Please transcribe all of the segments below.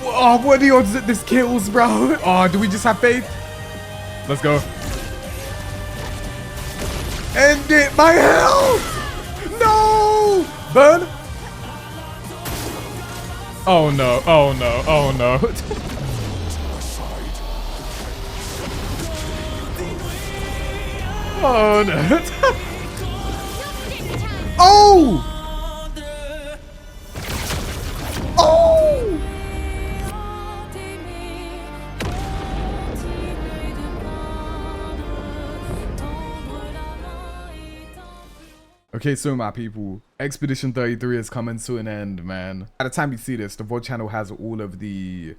Oh, what are the odds that this kills, bro? Oh, do we just have faith? Let's go. End it, my health! No! Burn! Oh no, oh no, oh no. Oh no. Oh! Oh! Okay, so my people, Expedition 33 is coming to an end, man. By the time you see this, the VOD channel has all of the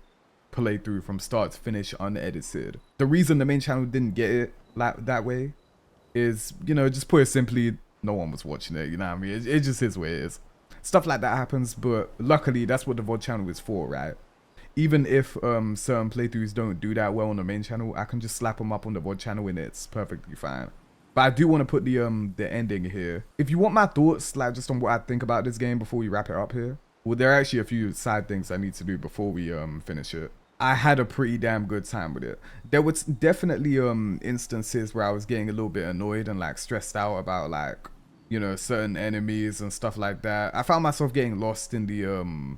playthrough from start to finish unedited. The reason the main channel didn't get it that way is, you know, just put it simply, no one was watching it, you know what I mean? It just is what it is. Stuff like that happens, but luckily that's what the VOD channel is for, right? Even if certain playthroughs don't do that well on the main channel, I can just slap them up on the VOD channel and it's perfectly fine. But I do want to put the ending here. If you want my thoughts, like just on what I think about this game before we wrap it up here, well, there are actually a few side things I need to do before we finish it. I had a pretty damn good time with it. There was definitely instances where I was getting a little bit annoyed and like stressed out about like, you know, certain enemies and stuff like that. I found myself getting lost in the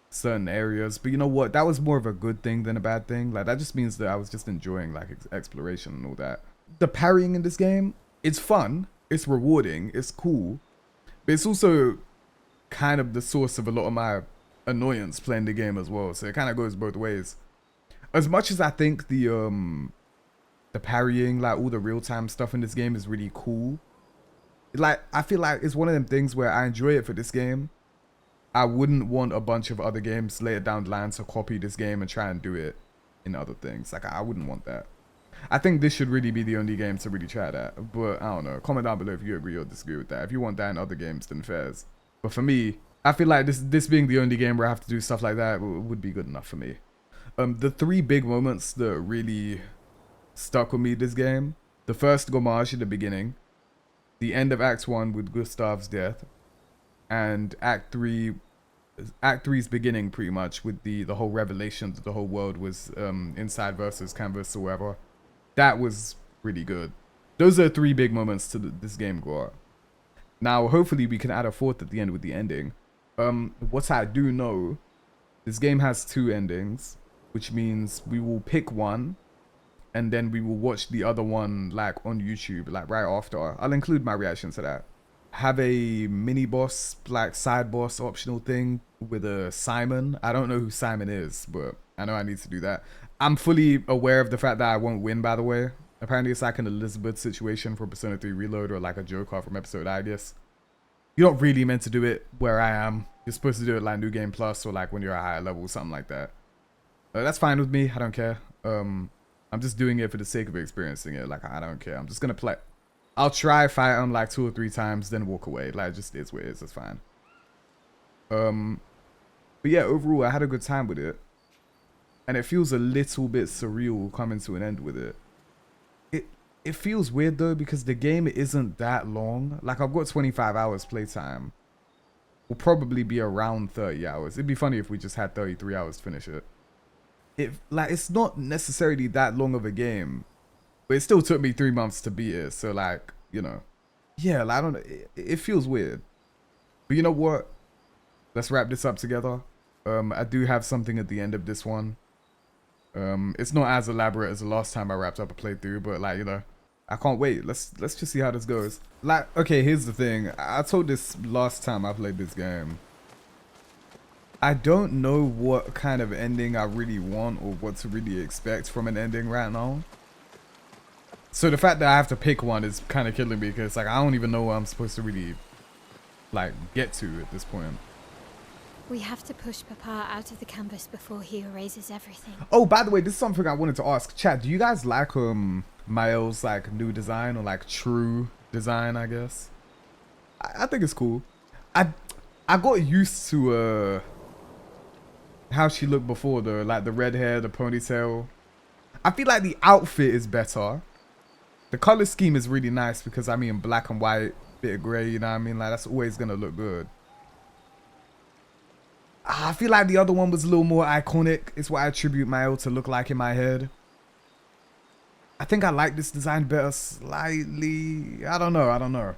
certain areas, but you know what? That was more of a good thing than a bad thing. Like that just means that I was just enjoying like exploration and all that. The parrying in this game, it's fun, it's rewarding, it's cool, but it's also kind of the source of a lot of my annoyance playing the game as well. So it kind of goes both ways. As much as I think the parrying, like all the real-time stuff in this game is really cool, like I feel like it's one of them things where I enjoy it for this game. I wouldn't want a bunch of other games later down the line to copy this game and try and do it in other things. Like I wouldn't want that. I think this should really be the only game to really try that. But I don't know. Comment down below if you agree or disagree with that. If you want that in other games, then fairs. But for me, I feel like this being the only game where I have to do stuff like that would be good enough for me. The three big moments that really stuck with me this game. The first Gommage at the beginning. The end of Act 1 with Gustav's death. And Act 3's beginning pretty much with the whole revelation that the whole world was inside versus canvas or whatever. That was really good. Those are three big moments to this game, Gore. Now, hopefully we can add a fourth at the end with the ending. What I do know, this game has 2 endings, which means we will pick one, and then we will watch the other one like on YouTube, like right after. I'll include my reaction to that. Have a mini boss, like side boss optional thing with a Simon. I don't know who Simon is, but I know I need to do that. I'm fully aware of the fact that I won't win, by the way. Apparently it's like an Elizabeth situation from Persona 3 Reload or like a Joker from episode I guess. You're not really meant to do it where I am. You're supposed to do it like New Game Plus or like when you're a higher level, something like that. That's fine with me. I don't care. I'm just doing it for the sake of experiencing it. Like, I don't care. I'm just going to play. I'll try fight them like 2 or 3 times, then walk away. Like, it just is what it is. It's fine. But yeah, overall, I had a good time with it. And it feels a little bit surreal coming to an end with it. It feels weird though because the game isn't that long. Like I've got 25 hours playtime. Will probably be around 30 hours. It'd be funny if we just had 33 hours to finish it. It's not necessarily that long of a game, but it still took me 3 months to beat it. So like, you know, yeah, like, I don't know. It feels weird, but you know what? Let's wrap this up together. I do have something at the end of this one. It's not as elaborate as the last time I wrapped up a playthrough, but like, you know, I can't wait. Let's just see how this goes. Like, okay, here's the thing. I told this last time I played this game. I don't know what kind of ending I really want or what to really expect from an ending right now. So the fact that I have to pick one is kind of killing me because like I don't even know what I'm supposed to really like get to at this point. We have to push Papa out of the canvas before he erases everything. Oh, by the way, this is something I wanted to ask. Chat, do you guys like Miles' like new design or like true design, I guess? I think it's cool. I got used to how she looked before though, like the red hair, the ponytail. I feel like the outfit is better. The color scheme is really nice because I mean black and white, bit of gray, you know what I mean? Like that's always gonna look good. I feel like the other one was a little more iconic. It's what I attribute Mayo to look like in my head. I think I like this design better slightly. I don't know.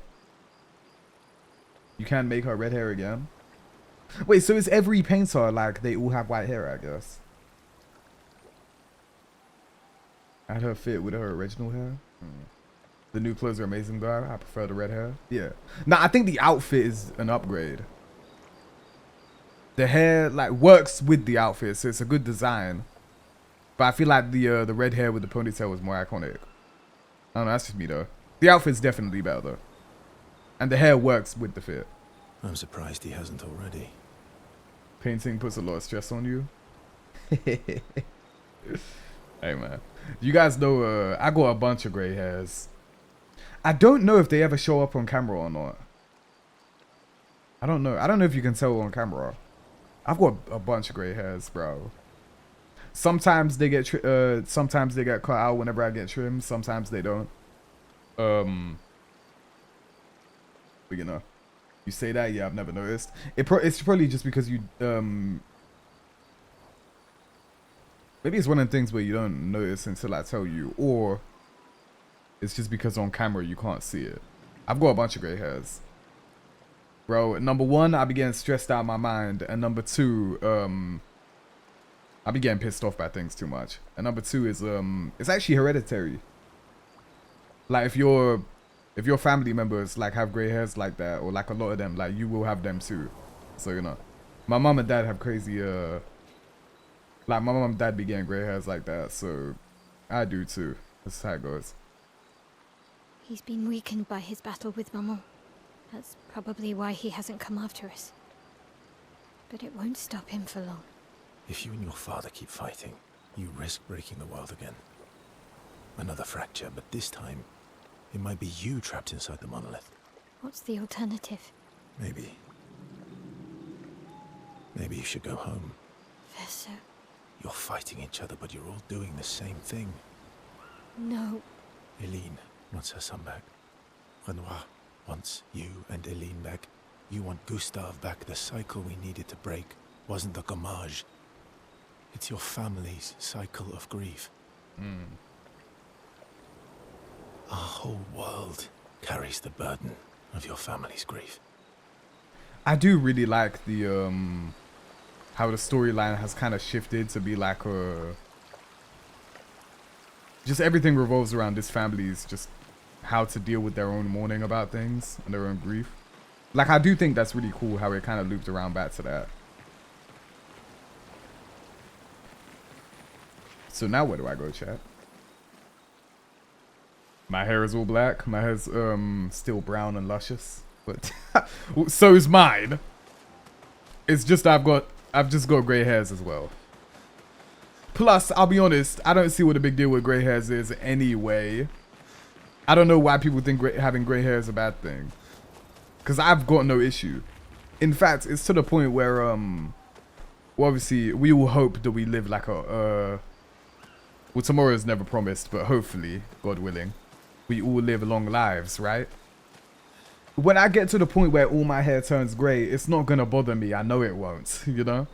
You can't make her red hair again. Wait, so is every painter like they all have white hair, I guess? Add her fit with her original hair. The new clothes are amazing though. I prefer the red hair. Yeah. Nah, I think the outfit is an upgrade. The hair like works with the outfit, so it's a good design. But I feel like the red hair with the ponytail was more iconic. I don't know, that's just me though. The outfit's definitely better though. And the hair works with the fit. I'm surprised he hasn't already. Painting puts a lot of stress on you. Hey man. You guys know I got a bunch of gray hairs. I don't know if they ever show up on camera or not. I don't know. I don't know if you can tell on camera. I've got a bunch of gray hairs, bro. Sometimes they get cut out whenever I get trimmed. Sometimes they don't. But you know, you say that, yeah, I've never noticed. It's probably just because you maybe it's one of the things where you don't notice until I tell you, or it's just because on camera you can't see it. I've got a bunch of gray hairs. Bro, number one, I be getting stressed out of my mind. And number two, I be getting pissed off by things too much. And number two is, it's actually hereditary. Like, if your family members, like, have gray hairs like that, or, like, a lot of them, like, you will have them too. So, you know. My mom and dad have crazy, like, my mom and dad be getting gray hairs like that, so I do too. That's how it goes. He's been weakened by his battle with Maman. That's probably why he hasn't come after us. But it won't stop him for long. If you and your father keep fighting, you risk breaking the world again. Another fracture, but this time, it might be you trapped inside the monolith. What's the alternative? Maybe you should go home. Verso. You're fighting each other, but you're all doing the same thing. No. Eileen wants her son back. Renoir wants you and Eileen back. You want Gustave back. The cycle we needed to break wasn't the gommage. It's your family's cycle of grief. Our whole world carries the burden of your family's grief. I do really like the how the storyline has kind of shifted to be like just everything revolves around this family's just how to deal with their own mourning about things and their own grief. Like, I do think that's really cool how it kind of looped around back to that. So now where do I go, chat? My hair is all black. My hair's still brown and luscious, but so is mine. It's just I've just got gray hairs as well. Plus, I'll be honest, I don't see what the big deal with gray hairs is anyway. I don't know why people think having gray hair is a bad thing. Because I've got no issue. In fact, it's to the point where, well, obviously, we all hope that we live like a, well, tomorrow is never promised, but hopefully, God willing, we all live long lives, right? When I get to the point where all my hair turns gray, it's not going to bother me. I know it won't, you know?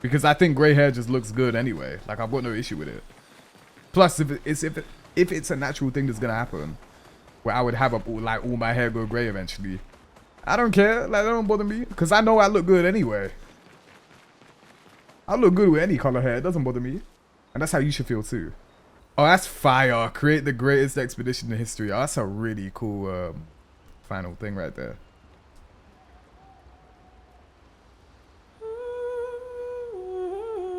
Because I think gray hair just looks good anyway. Like, I've got no issue with it. Plus, if it's a natural thing that's going to happen, where I would have all my hair go gray eventually, I don't care. Like, that don't bother me. Because I know I look good anyway. I look good with any color hair. It doesn't bother me. And that's how you should feel too. Oh, that's fire. Create the greatest expedition in history. Oh, that's a really cool final thing right there.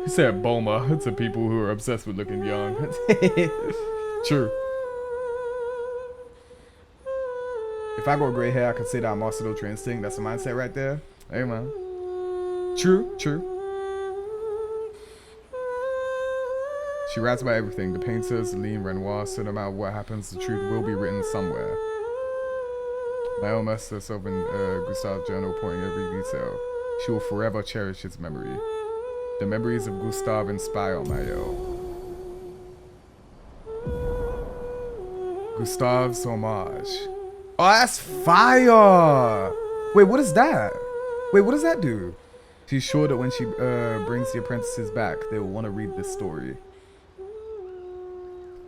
He said Boma to people who are obsessed with looking young. True. If I got gray hair, I could say that I mastered Ultra Instinct. That's a mindset right there. Hey, man. True, true. She writes about everything. The painters, Eileen, Renoir, so no matter what happens, the truth will be written somewhere. My own master herself in Gustave's journal, pointing every detail. She will forever cherish his memory. The memories of Gustave inspire Mayo. Gustave's homage. Oh, that's fire! Wait, what is that? Wait, what does that do? She's sure that when she brings the apprentices back, they will want to read this story.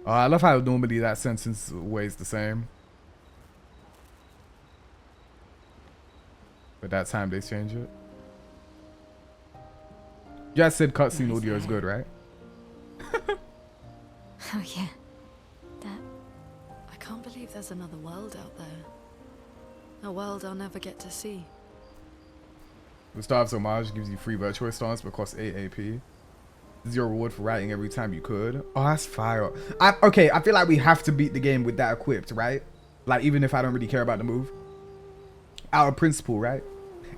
I love how normally that sentence weighs the same. But that time they change it. You guys said cutscene audio is good, right? Oh yeah. That. I can't believe there's another world out there. A world I'll never get to see. Gustav's homage gives you free virtual stance but costs 8 AP. This is your reward for writing every time you could. Oh, that's fire. Okay, I feel like we have to beat the game with that equipped, right? Like, even if I don't really care about the move. Out of principle, right?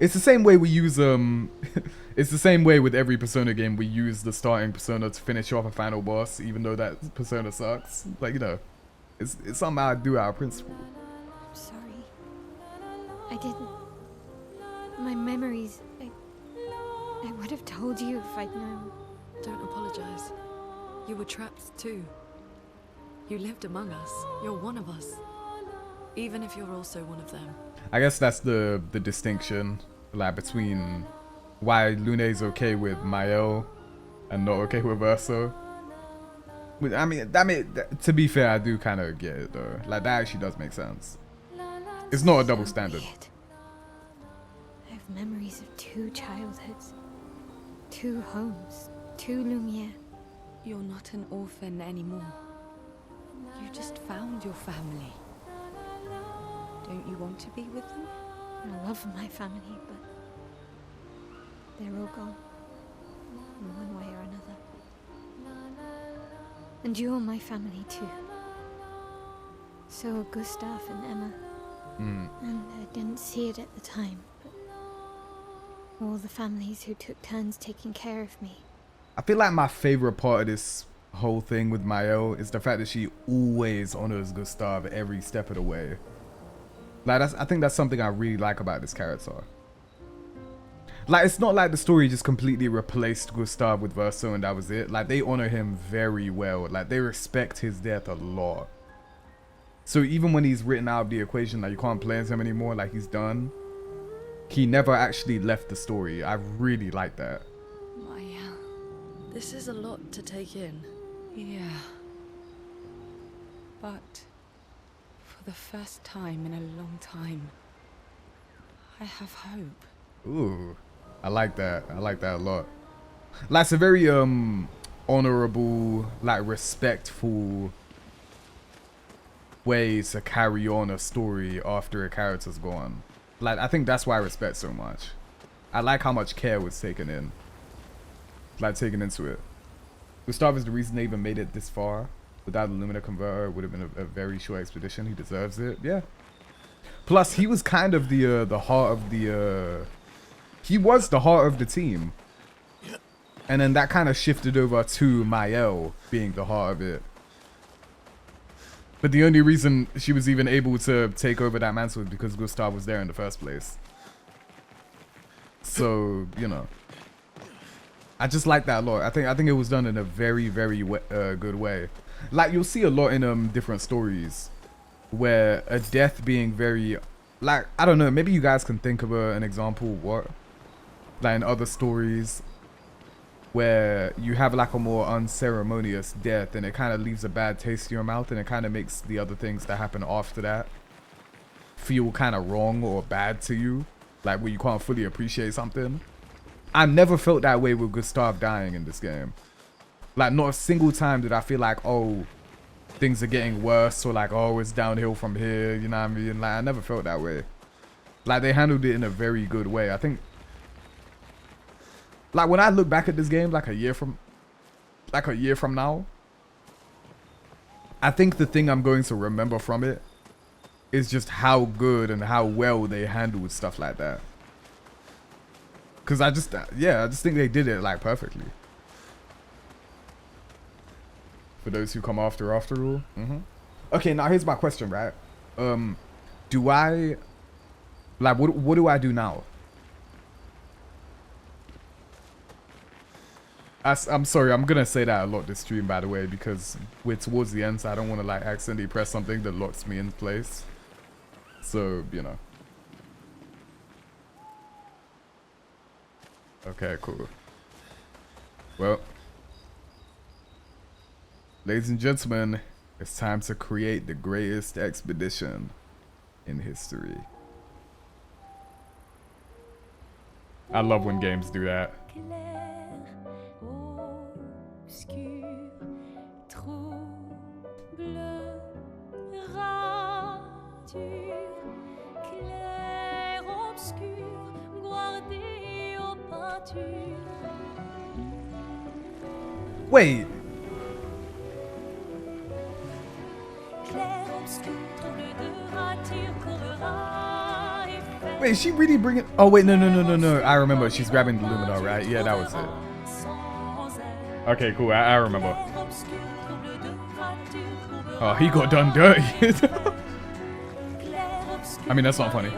It's the same way we use, it's the same way with every Persona game. We use the starting Persona to finish off a final boss, even though that Persona sucks. Like, you know, it's something I do out of principle. I'm sorry. I didn't. My memories. I would have told you if I'd known. Don't apologize. You were trapped too. You lived among us. You're one of us. Even if you're also one of them. I guess that's the distinction, like, between why Lune's okay with Mael and not okay with Verso. I mean, to be fair, I do kind of get it though. Like, that actually does make sense. It's not a double standard. Weird. I have memories of 2 childhoods, 2 homes, 2 Lumiere. You're not an orphan anymore. You just found your family. Don't you want to be with them? I love my family, but they're all gone. In one way or another. And you're my family too. So are Gustav and Emma. And I didn't see it at the time, but all the families who took turns taking care of me. I feel like my favorite part of this whole thing with Mael is the fact that she always honors Gustav every step of the way. Like, I think that's something I really like about this character. Like, it's not like the story just completely replaced Gustav with Verso and that was it. Like, they honor him very well. Like, they respect his death a lot. So even when he's written out of the equation, like, you can't play as him anymore, like, he's done, he never actually left the story. I really like that. This is a lot to take in. Yeah. But for the first time in a long time, I have hope. Ooh, I like that. I like that a lot. Like, it's a very honorable, like, respectful way to carry on a story after a character's gone. Like, I think that's why I respect so much. I like how much care was taken in. Like, taken into it. Gustav is the reason they even made it this far. Without the Lumina converter, it would have been a very short expedition. He deserves it. Yeah. Plus, he was kind of the heart of the he was the heart of the team. And then that kind of shifted over to Mael being the heart of it. But the only reason she was even able to take over that mantle was because Gustav was there in the first place. So, you know. I just like that a lot. I think it was done in a very, very good way. Like, you'll see a lot in different stories where a death being very, like, I don't know, maybe you guys can think of an example what, like, in other stories where you have like a more unceremonious death and it kind of leaves a bad taste in your mouth and it kind of makes the other things that happen after that feel kind of wrong or bad to you, like where you can't fully appreciate something. I never felt that way with Gustav dying in this game. Like, not a single time did I feel like, oh, things are getting worse, or like, oh, it's downhill from here, you know what I mean? Like, I never felt that way. Like, they handled it in a very good way. I think, like, when I look back at this game, like a year from now, I think the thing I'm going to remember from it is just how good and how well they handled stuff like that. Cause I just think they did it like perfectly. For those who come after all. Okay, now here's my question, right? Do I, like, what do I do now? I'm sorry, I'm gonna say that a lot this stream, by the way, because we're towards the end, so I don't want to like accidentally press something that locks me in place. So, you know. Okay, cool. Well, ladies and gentlemen, it's time to create the greatest expedition in history. I love when games do that. Wait. Wait, is she really bringing... Oh, wait, no. I remember. She's grabbing the Luminar, right? Yeah, that was it. Okay, cool. I remember. Oh, he got done dirty. I mean, that's not funny.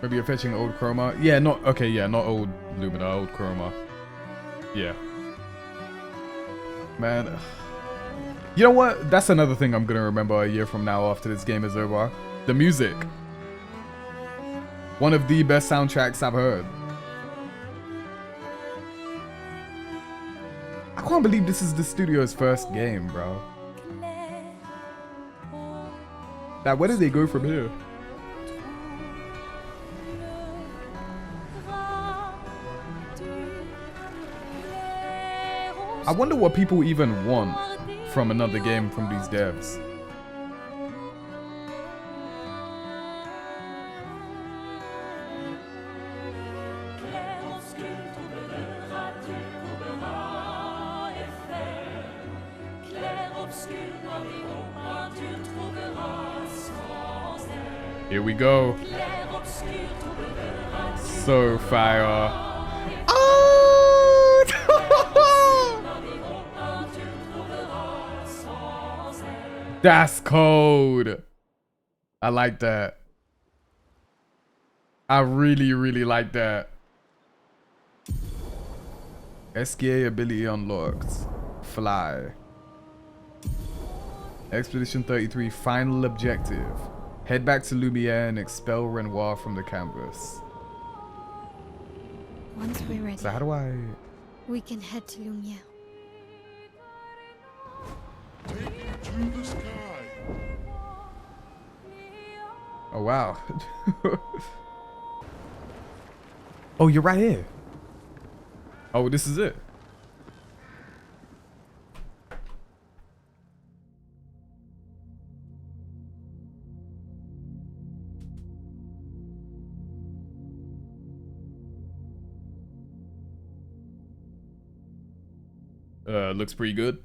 Maybe you're fetching old chroma. Yeah, not... Okay, yeah, not old Luminar, old chroma. Yeah. Man... You know what? That's another thing I'm gonna remember a year from now after this game is over. The music. One of the best soundtracks I've heard. I can't believe this is the studio's first game, bro. Now, where do they go from here? I wonder what people even want from another game from these devs. Here we go. So fire. Oh! That's cold. I like that. I really, really like that. SKA ability unlocked. Fly. Expedition 33 final objective. Head back to Lumiere and expel Renoir from the canvas. Once we're ready, So how do I... we can head to Lumiere. To the sky. Oh, wow. Oh, you're right here. Oh, this is it. Looks pretty good.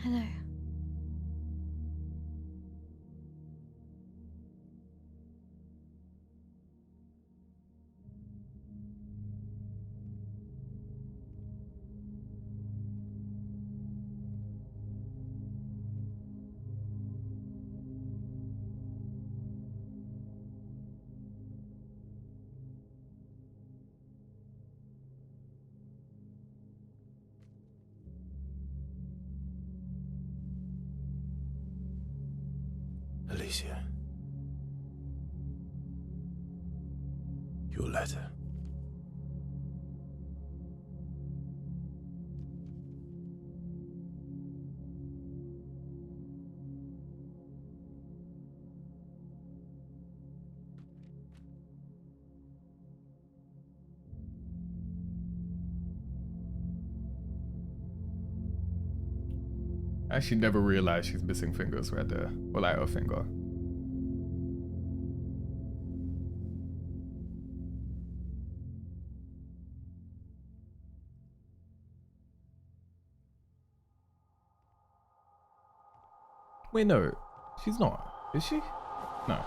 Hello. Alicia. Your letter. I actually never realized she's missing fingers right there. Or like a finger. Wait, no. She's not. Is she? No.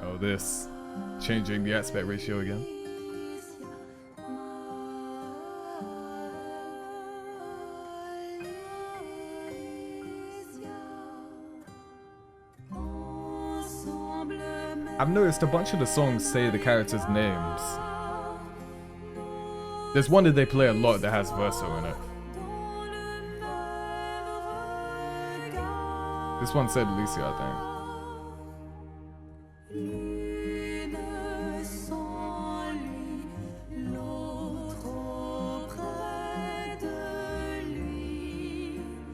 Oh, this. Changing the aspect ratio again. I've noticed a bunch of the songs say the characters' names. There's one that they play a lot that has Verso in it. This one said Alicia, I think.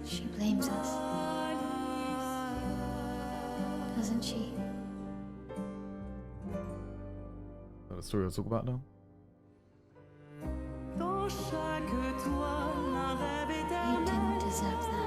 She blames us. Doesn't she? Is that the story I'll talk about now? You didn't deserve that.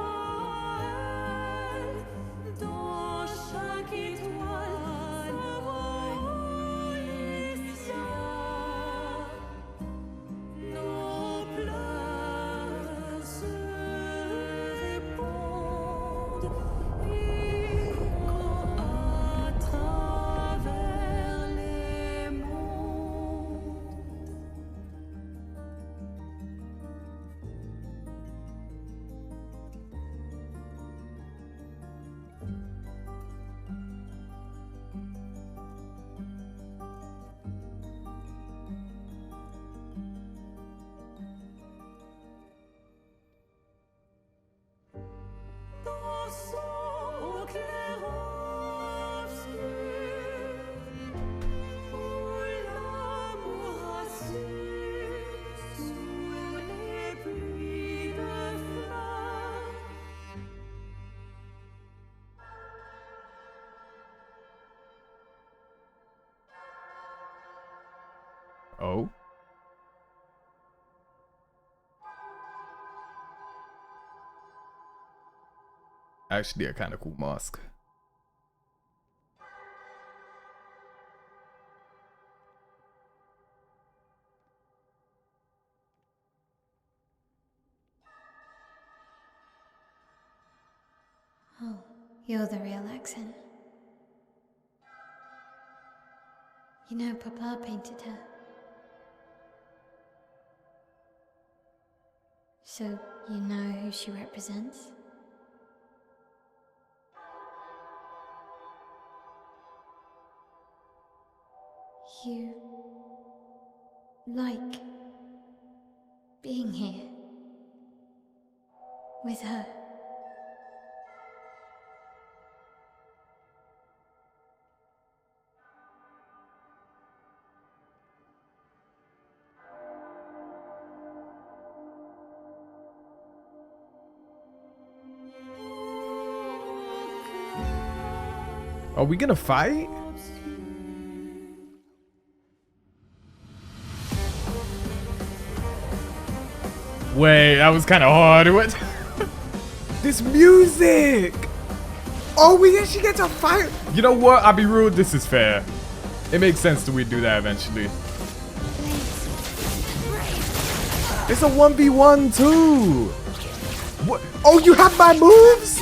Oh? Actually, a kind of cool mask. Oh, you're the real accent. You know, Papa painted her. So, you know who she represents? You like being here with her. Are we gonna fight? Wait, that was kind of hard. What? This music! Oh, we actually get to fight! You know what? I'll be rude. This is fair. It makes sense that we do that eventually. It's a 1v1 too! What? Oh, you have my moves?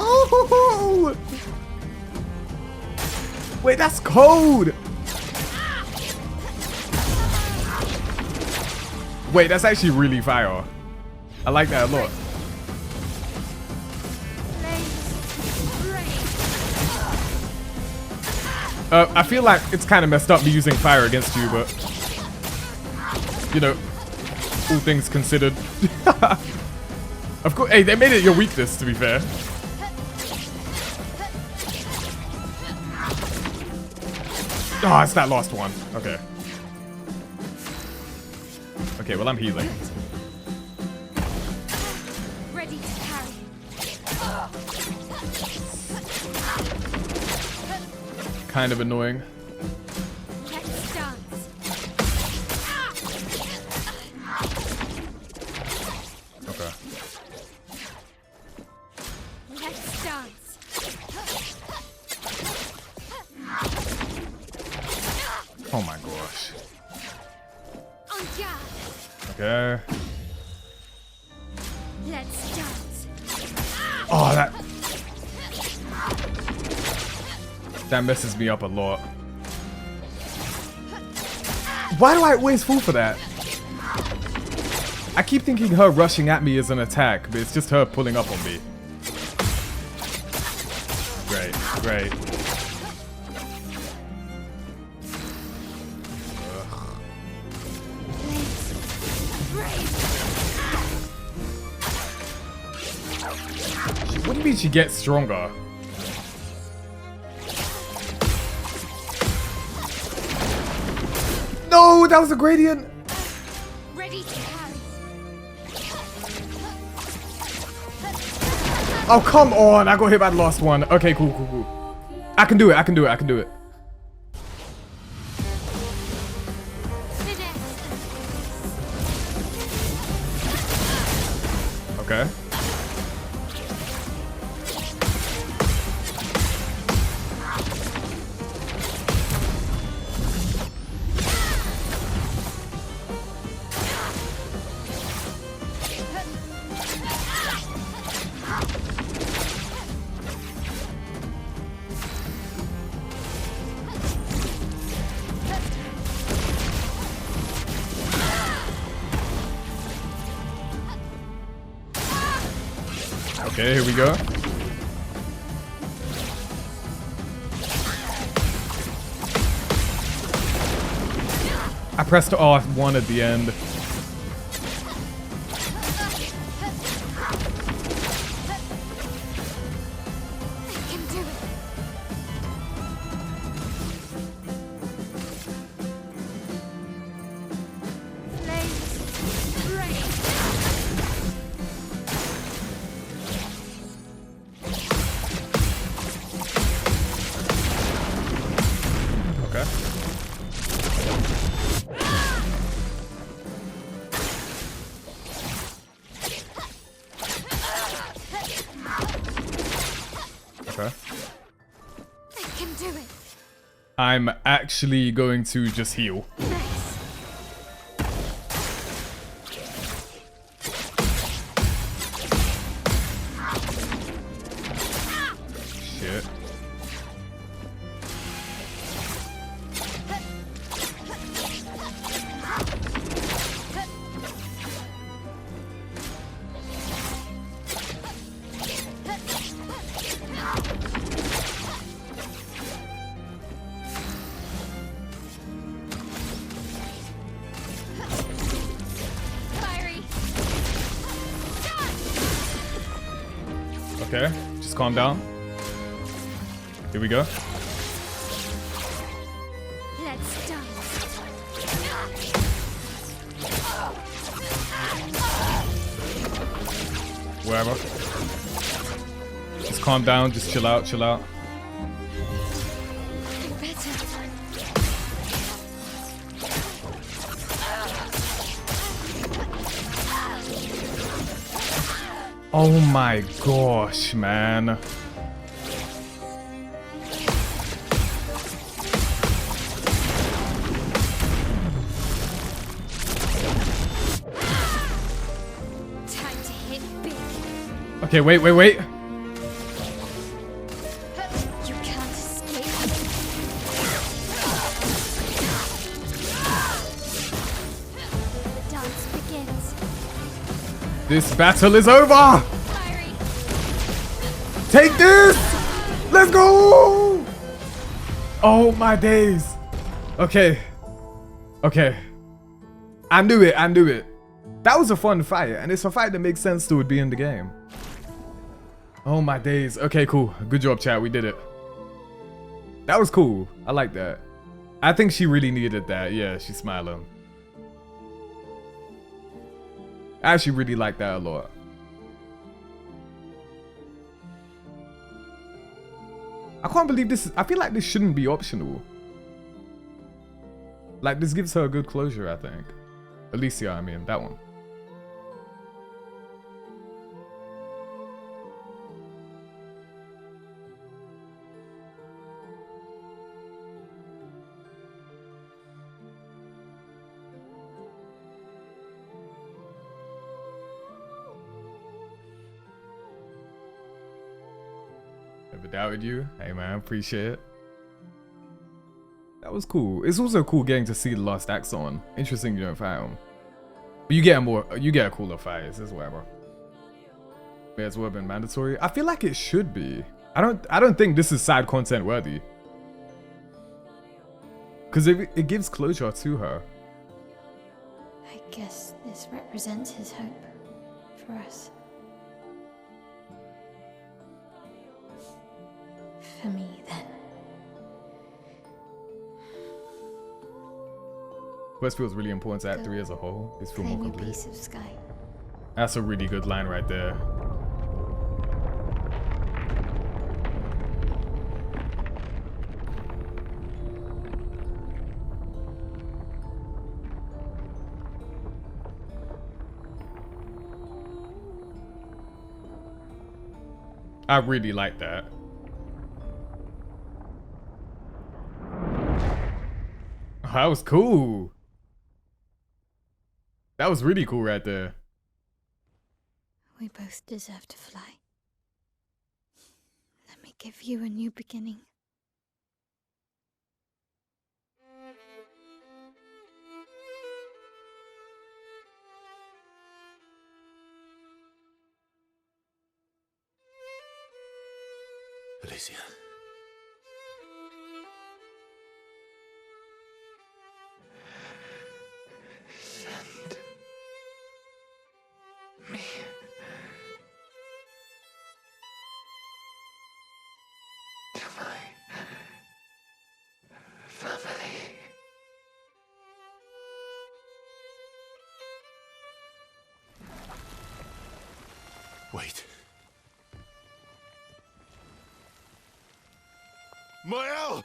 Oh! Wait, that's cold! Wait, that's actually really fire. I like that a lot. I feel like it's kind of messed up me using fire against you, but you know, all things considered. Of course, hey, they made it your weakness, to be fair. Oh, it's that last one. Okay. Okay, well, I'm healing. Ready to carry. Kind of annoying. Let's dance. Okay. Let's dance. Oh my gosh. On guard. Okay. Let's dance. Oh, that messes me up a lot. Why do I always fall for that? I keep thinking her rushing at me is an attack, but it's just her pulling up on me. Great, great. What do you mean she gets stronger? No, that was a gradient. Ready to carry. Oh, come on. I got hit by the last one. Okay, cool, cool, cool. I can do it. I can do it. I can do it. Okay. Okay, here we go. I pressed R1 at the end. I can do it. Flames, rain. Okay. Okay. I can do it. I'm actually going to just heal. Nice. Shit. Fiery. Okay, just calm down. Here we go. Let's dance. Wherever. Just calm down, just chill out, chill out. Better. Oh my gosh, man. Time to hit big. Okay, wait, wait, wait. You can't escape. The dance begins. This battle is over! Fiery. Take this! Let's go! Oh my days. Okay. Okay. I knew it, I knew it. That was a fun fight, and it's a fight that makes sense to it be in the game. Oh my days. Okay, cool. Good job, chat. We did it. That was cool. I like that. I think she really needed that. Yeah, she's smiling. I actually really like that a lot. I can't believe this. I feel like this shouldn't be optional. Like, this gives her a good closure, I think. Alicia, I mean, that one. Never doubted you. Hey man, appreciate it. That was cool. It's also cool getting to see the Lost Axon. Interesting you don't fight him. But you get a cooler fight, it's whatever. May as well have been mandatory. I feel like it should be. I don't think this is side content worthy. Because it gives closure to her. I guess this represents his hope for us. For me, then. Quest feels really important to Act 3 as a whole. This feel more Claim a complete. piece of sky. That's a really good line right there. I really like that. Oh, that was cool. That was really cool right there. We both deserve to fly. Let me give you a new beginning. Alicia. Send me to my family. Wait. Mael!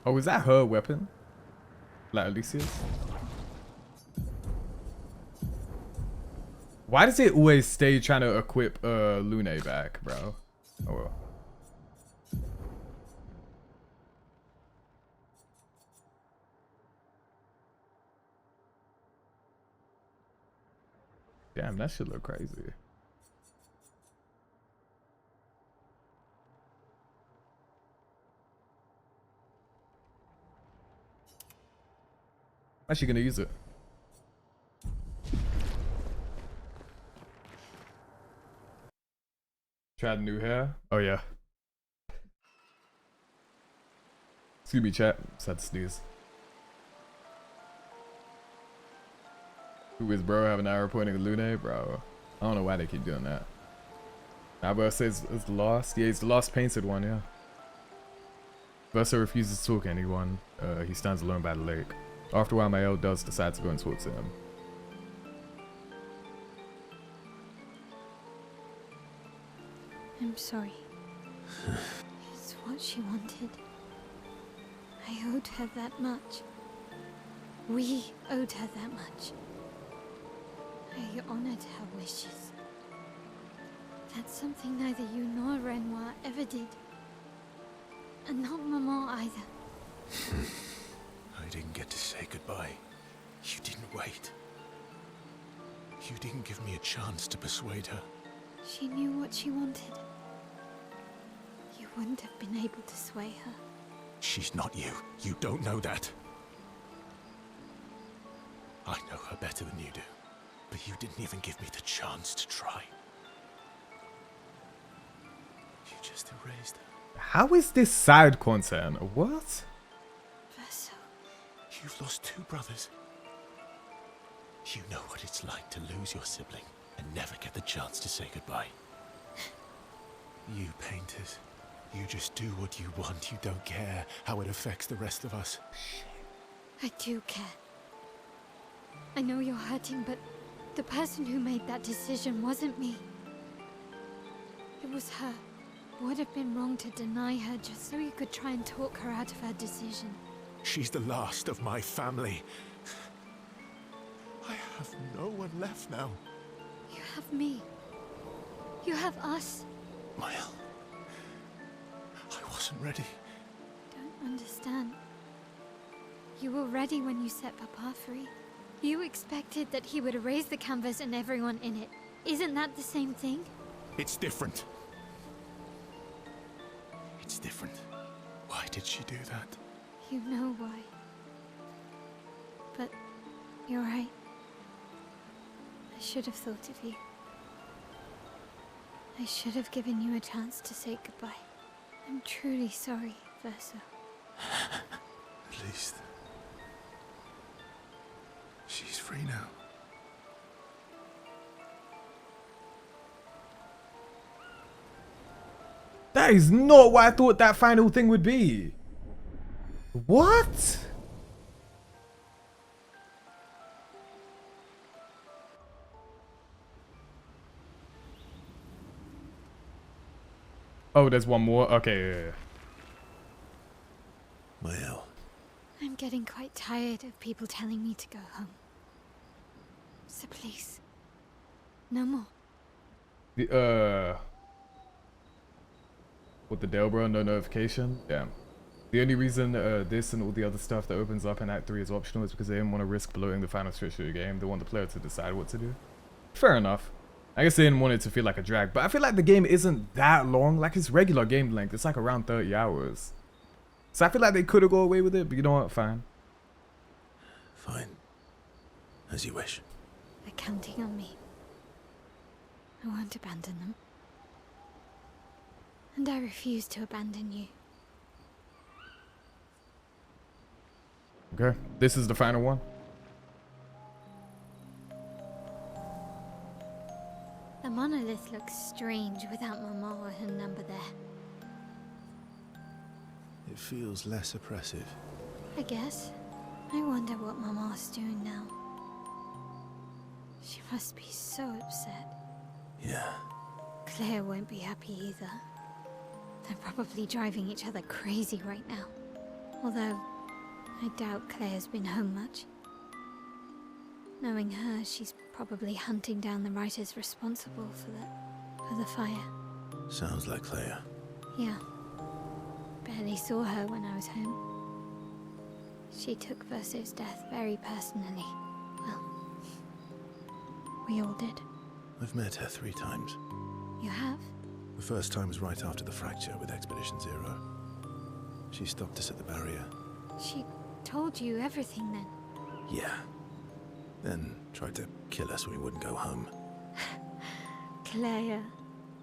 Oh, is that her weapon? Like Alicia's? Why does it always stay trying to equip Lune back, bro? Oh well. Damn, that shit look crazy. Actually gonna use it. Tried new hair? Oh yeah. Excuse me, chat. Just had to sneeze. Who is bro having an arrow pointing at Lune? Bro, I don't know why they keep doing that. Nah, bro says it's the lost. Yeah, it's the lost painted one, yeah. Versa refuses to talk to anyone. He stands alone by the lake. After a while, Mael does decide to go and talk to him. I'm sorry. It's what she wanted. I owed her that much. We owed her that much. I honored her wishes. That's something neither you nor Renoir ever did. And not Maman either. I didn't get to say goodbye. You didn't wait. You didn't give me a chance to persuade her. She knew what she wanted. You wouldn't have been able to sway her. She's not you. You don't know that. I know her better than you do. But you didn't even give me the chance to try. You just erased her. How is this side content? What? Verso. You've lost 2 brothers. You know what it's like to lose your sibling and never get the chance to say goodbye. You painters, you just do what you want. You don't care how it affects the rest of us. I do care. I know you're hurting, but the person who made that decision wasn't me. It was her. Would have been wrong to deny her just so you could try and talk her out of her decision. She's the last of my family. I have no one left now. You have me. You have us. Mile, I wasn't ready. Don't understand. You were ready when you set Papa free. You expected that he would erase the canvas and everyone in it. Isn't that the same thing? It's different. It's different. Why did she do that? You know why. But you're right. I should have thought of you. I should have given you a chance to say goodbye. I'm truly sorry, Verso. At least she's free now. That is not what I thought that final thing would be. What? Oh, there's one more. Okay. Yeah. Mael, I'm getting quite tired of people telling me to go home. So please, no more. With the Delbro, no notification? Yeah. The only reason this and all the other stuff that opens up in Act 3 is optional is because they didn't want to risk bloating the final stretch of the game. They want the player to decide what to do. Fair enough. I guess they didn't want it to feel like a drag, but I feel like the game isn't that long. Like, it's regular game length. It's like around 30 hours. So I feel like they could have gone away with it, but you know what? Fine. fine. As you wish. They're counting on me. I won't abandon them. And I refuse to abandon you. Okay, this is the final one. The monolith looks strange without Mama or her number there. It feels less oppressive. I guess. I wonder what Mama's doing now. She must be so upset. Yeah. Claire won't be happy either. They're probably driving each other crazy right now. Although, I doubt Claire's been home much. Knowing her, she's probably hunting down the writers responsible for the fire. Sounds like Claire. Yeah. Barely saw her when I was home. She took Verso's death very personally. Well, we all did. I've met her 3 times. You have? The first time was right after the fracture with Expedition Zero. She stopped us at the barrier. She told you everything then? Yeah. Then tried to kill us when we wouldn't go home. Claire.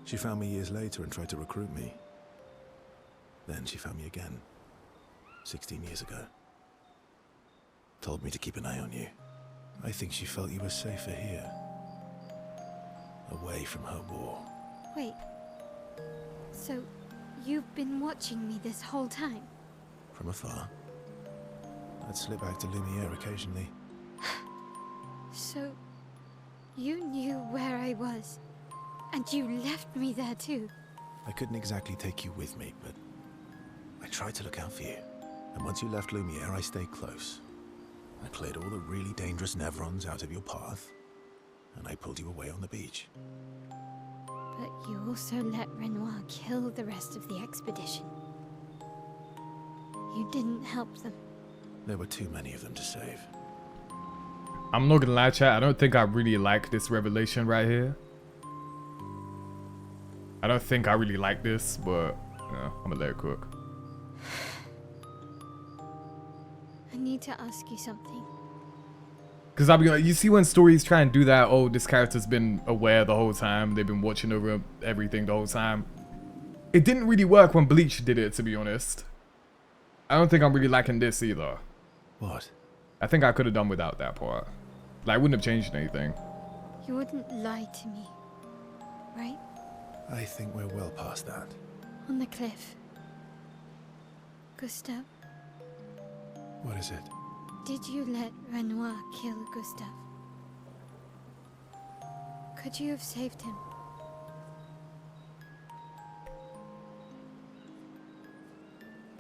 She found me years later and tried to recruit me. Then she found me again. 16 years ago. Told me to keep an eye on you. I think she felt you were safer here. Away from her war. Wait. So, you've been watching me this whole time? From afar. I'd slip back to Lumiere occasionally. So, you knew where I was, and you left me there too. I couldn't exactly take you with me, but I tried to look out for you. And once you left Lumiere, I stayed close. I cleared all the really dangerous Nevrons out of your path, and I pulled you away on the beach. But you also let Renoir kill the rest of the expedition. You didn't help them. There were too many of them to save. I'm not gonna lie, chat. I don't think I really like this revelation right here. I don't think I really like this, but yeah, I'm gonna let it cook. I need to ask you something. Because I'll be honest, you see when stories try and do that, oh, this character's been aware the whole time, they've been watching over everything the whole time. It didn't really work when Bleach did it, to be honest. I don't think I'm really liking this either. What? I think I could have done without that part. Like, I wouldn't have changed anything. You wouldn't lie to me, right? I think we're well past that. On the cliff. Gustav, What is it? did you let Renoir kill Gustav? Could you have saved him?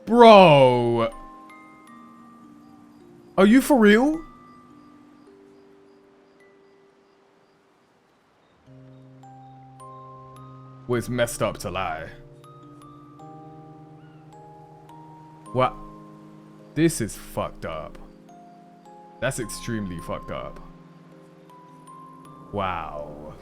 Bro! Are you for real? Well, it's messed up to lie. What? This is fucked up. That's extremely fucked up. Wow.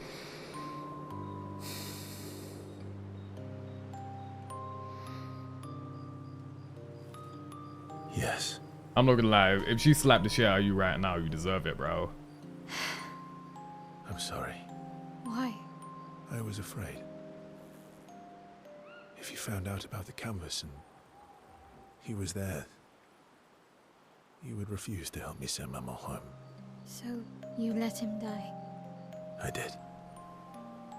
Yes. I'm not gonna lie. If she slapped the shit out of you right now, you deserve it, bro. I'm sorry. Why? I was afraid. If you found out about the canvas and he was there, you would refuse to help me send Maman home. So you let him die? I did.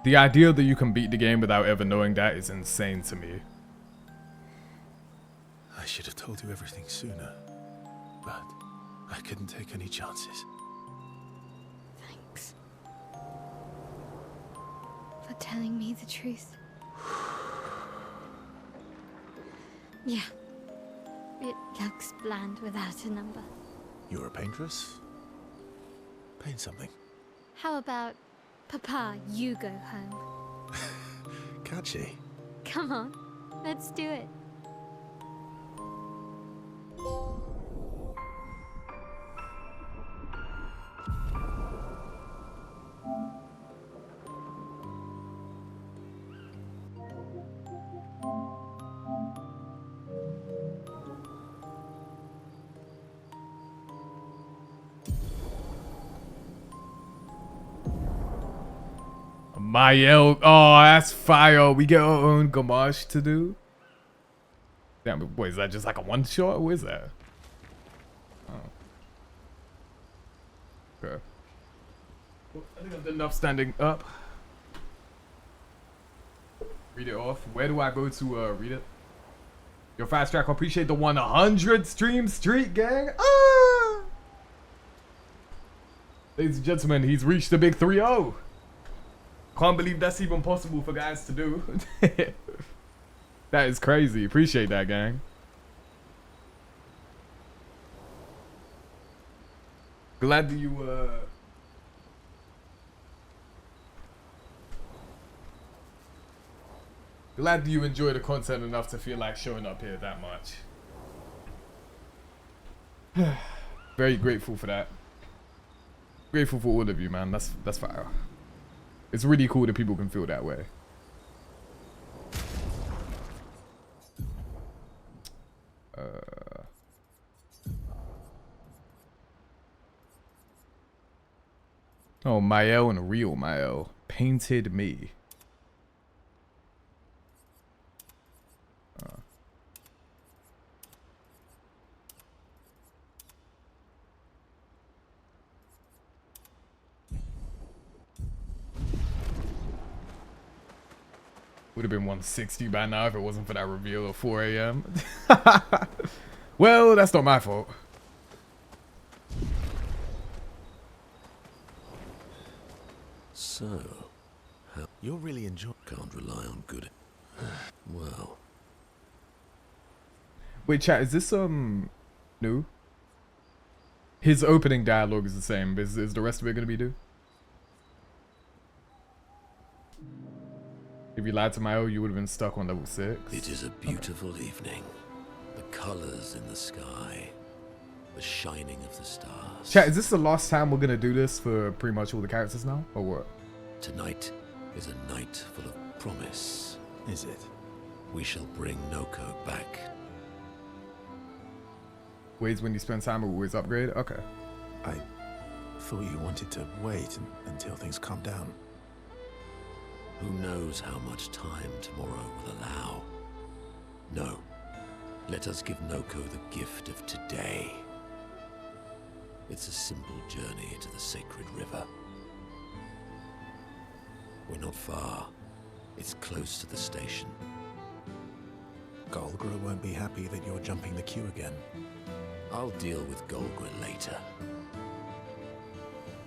The idea that you can beat the game without ever knowing that is insane to me. I should have told you everything sooner, but I couldn't take any chances. Thanks. For telling me the truth. Yeah. It looks bland without a number. You're a paintress? Paint something. How about, Papa, you go home? Catchy. Come on, let's do it. Mael, oh, that's fire. We get our own gamache to do. Damn, but boy, is that just like a one shot? What is that? Oh. Okay. Well, I think I've done enough standing up. Read it off. Where do I go to read it? Yo, Fast Track, I appreciate the 100 stream streak, gang. Ah! Ladies and gentlemen, he's reached the big 3-0. Can't believe that's even possible for guys to do. That is crazy. Appreciate that, gang. Glad that you glad that you enjoy the content enough to feel like showing up here that much. Very grateful for that. Grateful for all of you, man. That's fire. It's really cool that people can feel that way. Oh, Mael and real Mael painted me. Would have been 160 by now if it wasn't for that reveal at 4 a.m. Well, that's not my fault. So, you're really enjoying. Can't rely on good. Well. Wait, chat, is this new? His opening dialogue is the same. Is the rest of it gonna be new? If you lied to Mael, you would have been stuck on level 6. It is a beautiful evening. The colors in the sky. The shining of the stars. Chat, is this the last time we're gonna do this for pretty much all the characters now? Or what? Tonight is a night full of promise is it? We shall bring Noko back. Ways when you spend time will always upgrade? Okay. I thought you wanted to wait until things calm down. Who knows how much time tomorrow will allow? No. Let us give Noko the gift of today. It's a simple journey to the sacred river. We're not far. It's close to the station. Golgra won't be happy that you're jumping the queue again. I'll deal with Golgra later.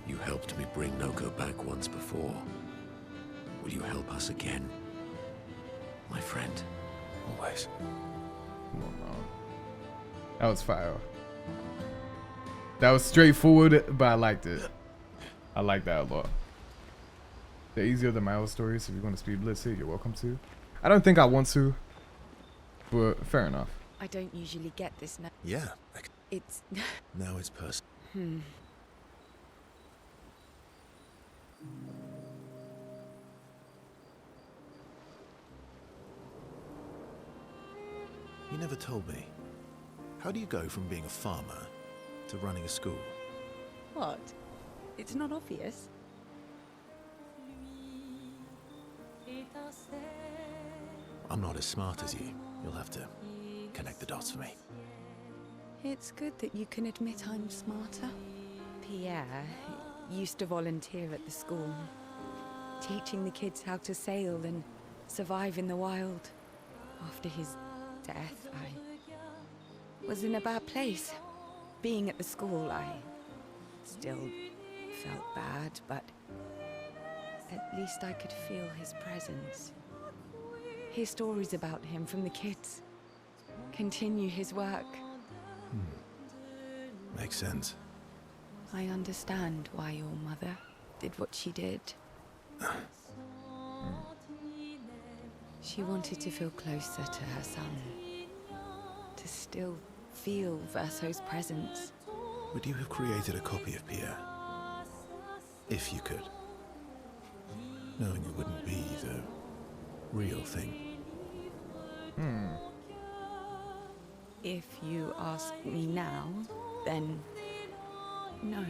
You helped me bring Noko back once before. Will you help us again? My friend. Always. Come on, man. That was fire. That was straightforward, but I liked it. I like that a lot. They're easier than my old stories. If you want to speed blitz it, you're welcome to. I don't think I want to, but fair enough. I don't usually get this now. Yeah. It's... Now it's personal. You never told me. How do you go from being a farmer to running a school? What? It's not obvious. I'm not as smart as you. You'll have to connect the dots for me. It's good that you can admit I'm smarter. Pierre used to volunteer at the school, teaching the kids how to sail and survive in the wild. After his death, I was in a bad place. Being at the school, I still felt bad, but at least I could feel his presence. Hear stories about him from the kids. Continue his work. Makes sense. I understand why your mother did what she did. She wanted to feel closer to her son. To still feel Verso's presence. Would you have created a copy of Pierre? If you could. Knowing it wouldn't be the real thing. If you ask me now, then no.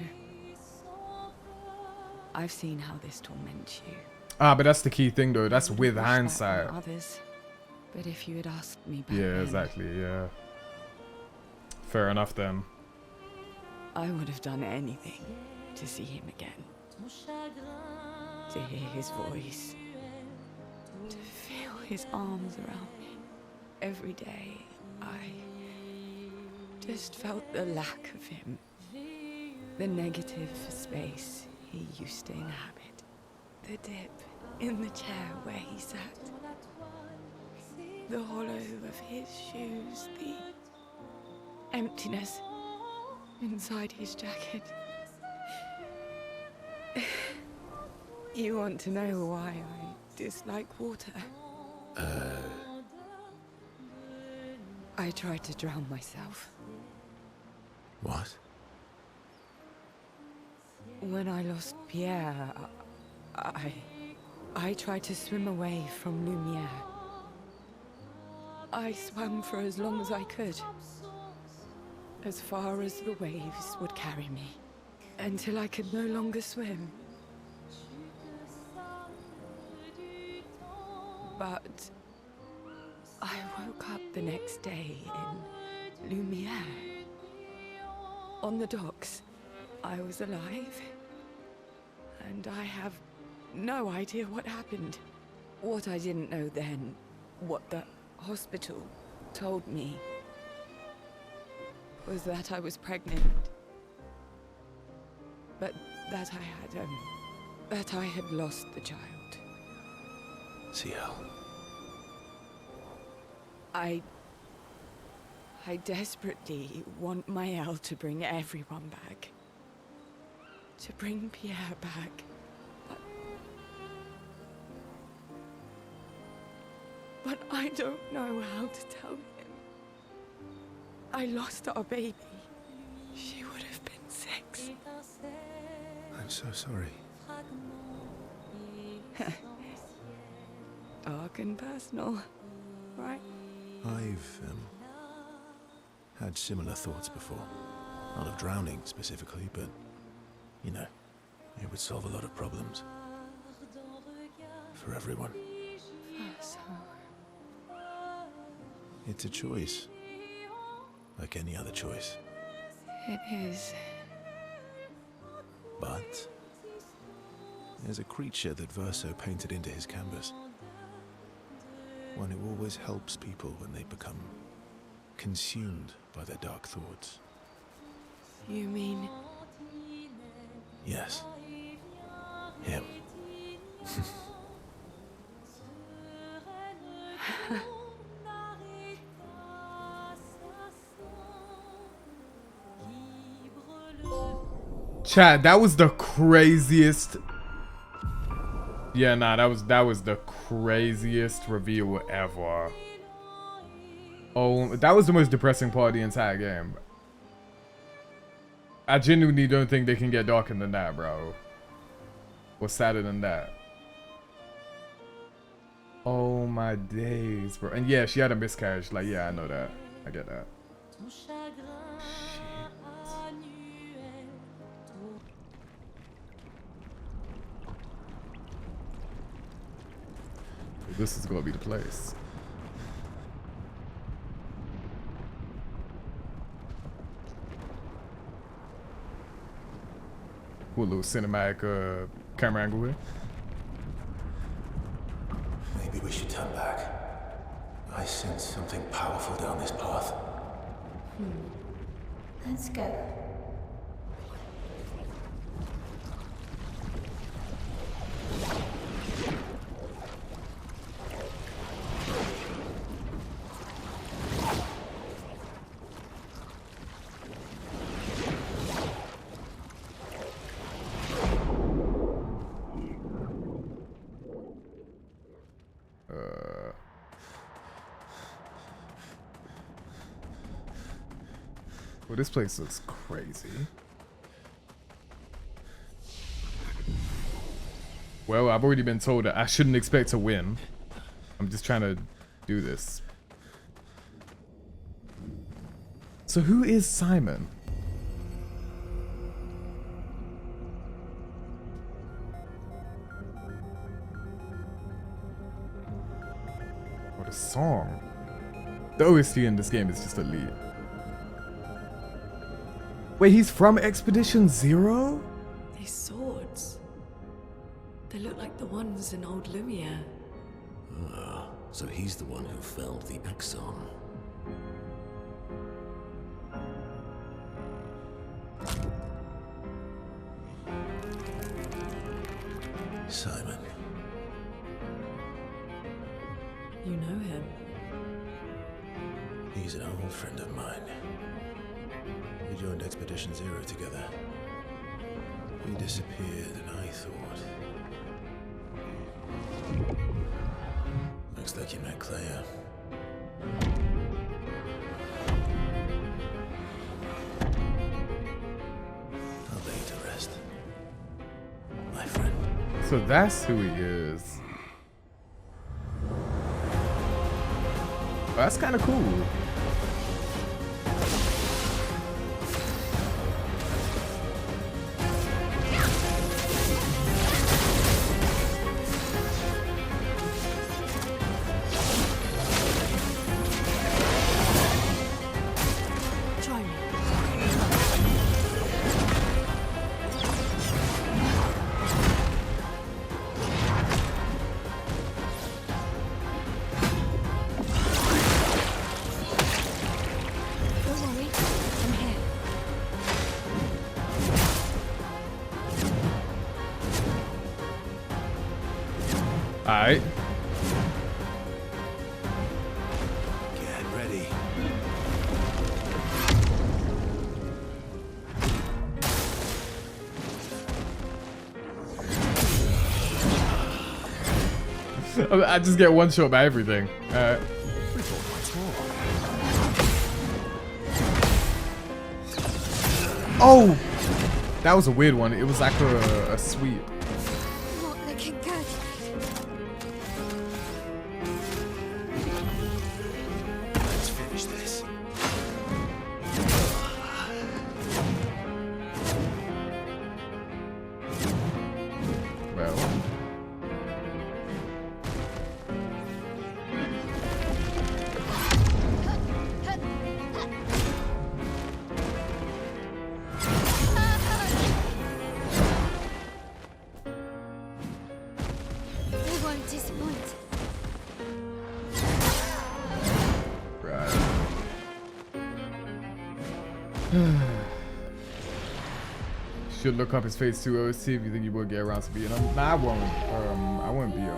I've seen how this torments you. Ah, but that's the key thing though. That's I with wish that on hindsight. Others, but if you had asked me back Yeah, then, exactly. Yeah. Fair enough then. I would have done anything to see him again. To hear his voice. To feel his arms around me. Every day, I just felt the lack of him. The negative space he used to inhabit. The dip in the chair where he sat. The hollow of his shoes. The emptiness inside his jacket. You want to know why I dislike water? I tried to drown myself. What? When I lost Pierre, I tried to swim away from Lumiere. I swam for as long as I could. As far as the waves would carry me. Until I could no longer swim. But I woke up the next day in Lumiere. On the docks. I was alive. And I have no idea what happened. What I didn't know then, what the hospital told me, was that I was pregnant. But that I had lost the child. CL. I desperately want Maëlle to bring everyone back. To bring Pierre back. But I don't know how to tell him. I lost our baby. She would have been 6. I'm so sorry. dark and personal, right? I've had similar thoughts before. Not of drowning specifically, but, you know, it would solve a lot of problems. For everyone. So, It's a choice. Like any other choice. it is. But there's a creature that Verso painted into his canvas. One who always helps people when they become consumed by their dark thoughts. You mean Yes. Him. Chat, that was the craziest. Yeah, nah, that was the craziest reveal ever. Oh, that was the most depressing part of the entire game. I genuinely don't think they can get darker than that, bro. Or sadder than that. Oh my days, bro. And yeah, she had a miscarriage. Like, yeah, I know that. I get that. This is gonna be the place. Cool little cinematic camera angle here. Maybe we should turn back. I sense something powerful down this path. Let's go. Well, this place looks crazy. Well, I've already been told that I shouldn't expect to win. I'm just trying to do this. So who is Simon? What a song. The OST in this game is just elite. Wait, he's from Expedition Zero? These swords. They look like the ones in old Lumiere. Ah, so he's the one who felled the Exxon. Simon. You know him. He's an old friend of mine. We joined Expedition Zero together. He disappeared and I thought... Looks like you met Claire. I'll lay you to rest. My friend. So that's who he is. Well, that's kind of cool. Try me. Don't worry, I'm here. Alright. Get ready. I just get one shot by everything. Oh! That was a weird one. It was like a sweep. Not looking good. Should look up his face too, see if you think you will get around to being him. Nah, I won't. I won't be him.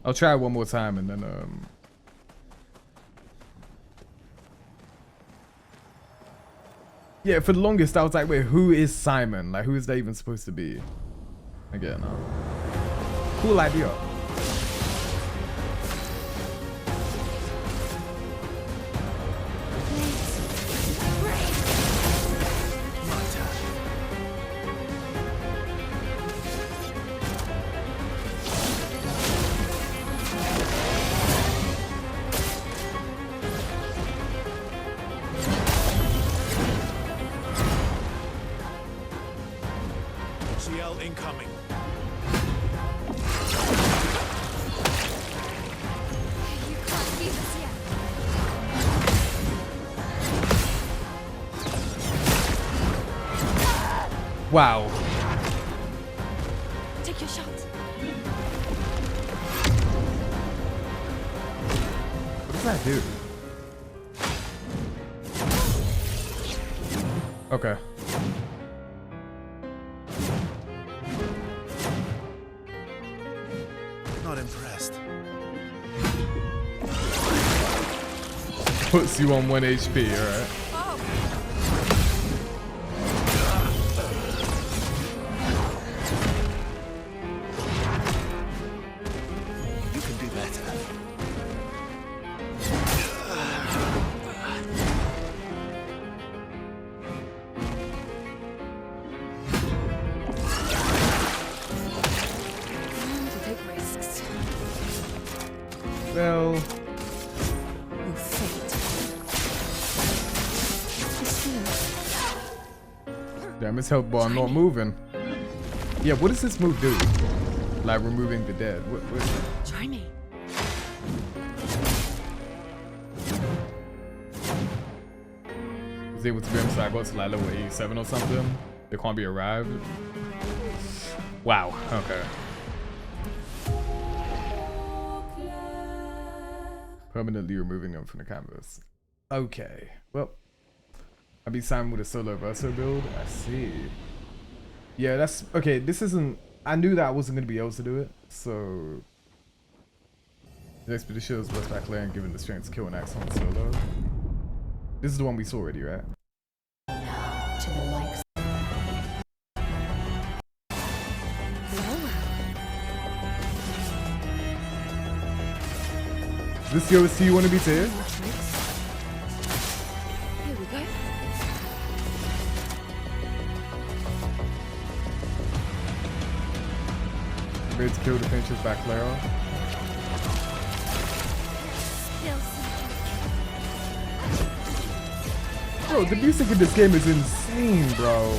I'll try it one more time and then yeah, for the longest I was like, wait, who is Simon? Like, who is that even supposed to be? Again, cool idea. CL incoming. You can't beat us yet. Wow. Take your shot. What does that do? Okay. Not impressed. Puts you on 1 HP, alright. You can do better. To take risks. Well, Your fate is sealed. damn, it's help bar not moving. Yeah, what does this move do? Like removing the dead. What is it? Try me. Was able to be inside, go to like level 87 or something? They can't be arrived. Wow, okay. Permanently removing them from the canvas. Okay, well. I'll be signed with a solo verso build. I see. Yeah, that's okay. This isn't. I knew that I wasn't going to be able to do it. So. The expedition is West back layer and given the strength to kill an axe on solo. This is the one we saw already, right? To the likes. Is this the OST you want to be to? Here we go. Ready to kill the Finch's back layer. Still something. Bro, the music in this game is insane, bro.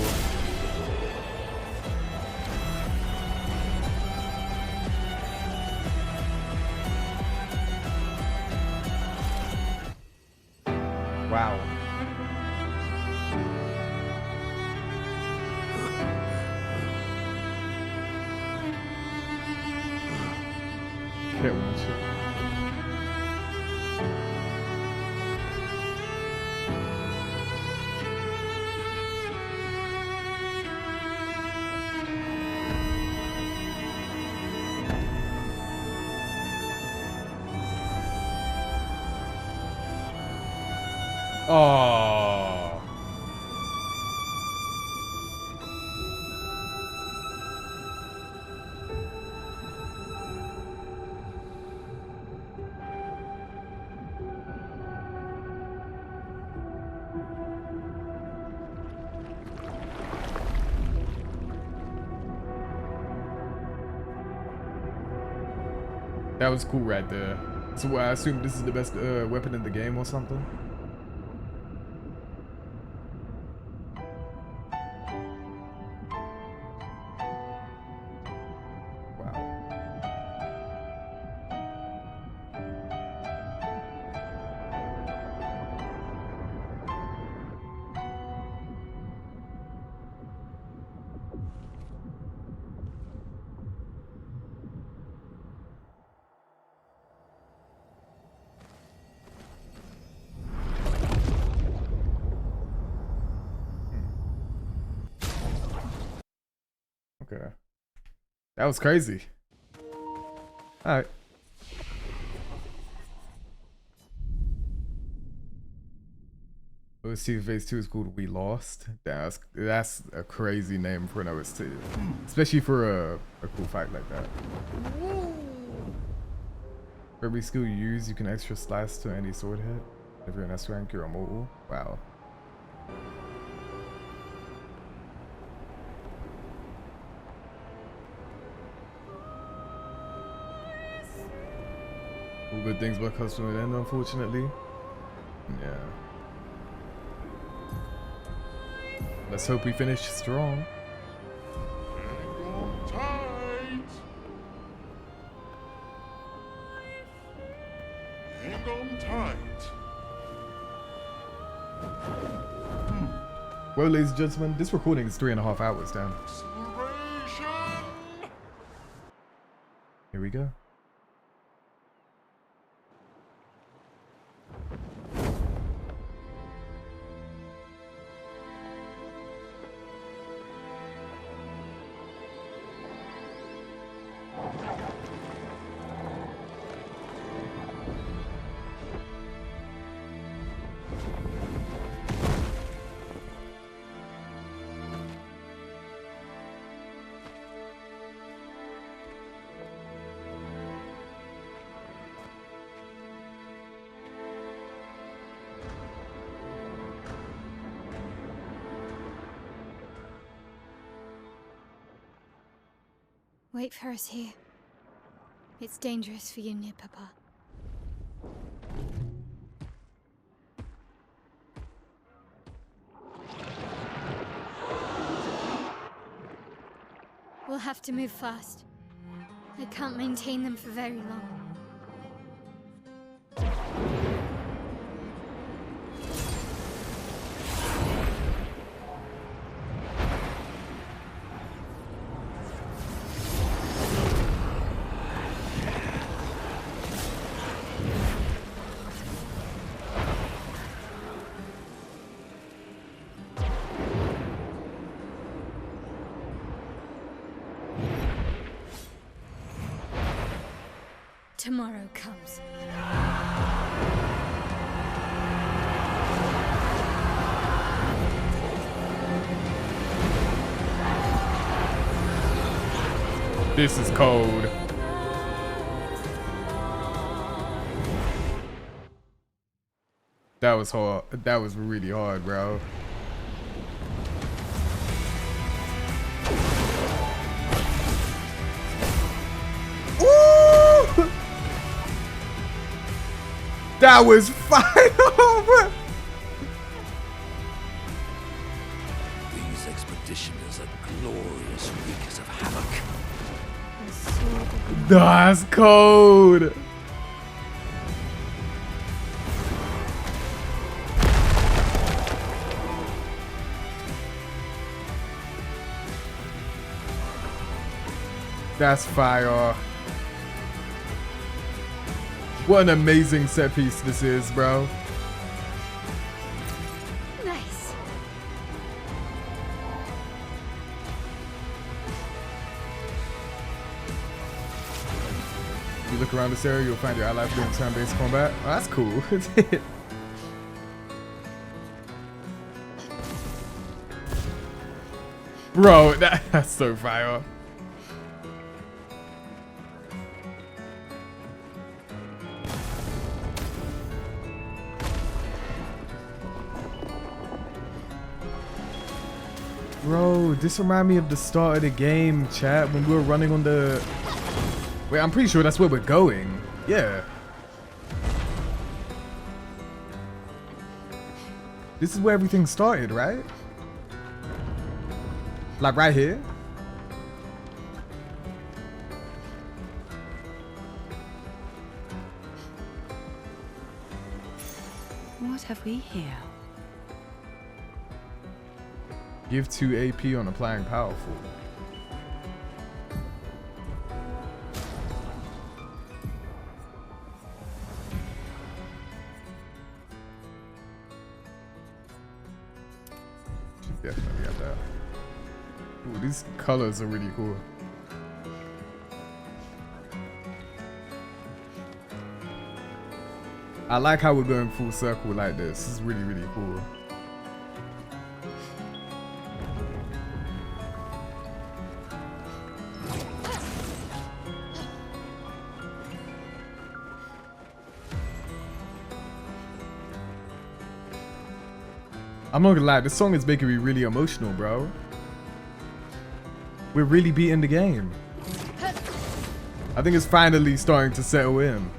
Wow. Can't watch it. Oh. That was cool right there. So I assume this is the best weapon in the game or something? Okay. That was crazy. Alright. OST Phase 2 is called We Lost. That's a crazy name for an OST. Especially for a cool fight like that. For every skill you use, you can extra slice to any sword hit. If you're an S rank, you're immortal. Wow. All good things but custom and end, unfortunately. Yeah. Let's hope we finish strong. Hang on tight. Hang on tight. Well, ladies and gentlemen, this recording is 3.5 hours down. Acceleration. Here we go. Wait for us here. It's dangerous for you near Papa. We'll have to move fast. I can't maintain them for very long. Tomorrow comes. This is cold. That was hard. That was really hard, bro. Ooh! That was fire! These expeditioners are glorious wreakers of havoc. That's cold. That's fire. What an amazing set piece this is, bro. Nice. If you look around this area, you'll find your allies doing turn-based combat. Oh, that's cool. Bro, that's so fire. Bro, this remind me of the start of the game, chat, when we were running on the... Wait, I'm pretty sure that's where we're going. Yeah. This is where everything started, right? Like right here? What have we here? Give 2 AP on applying powerful. Should definitely have that. Ooh, these colors are really cool. I like how we're going full circle like this. This is really, really cool. I'm not gonna lie, this song is making me really emotional, bro. We're really beating the game. I think it's finally starting to settle in.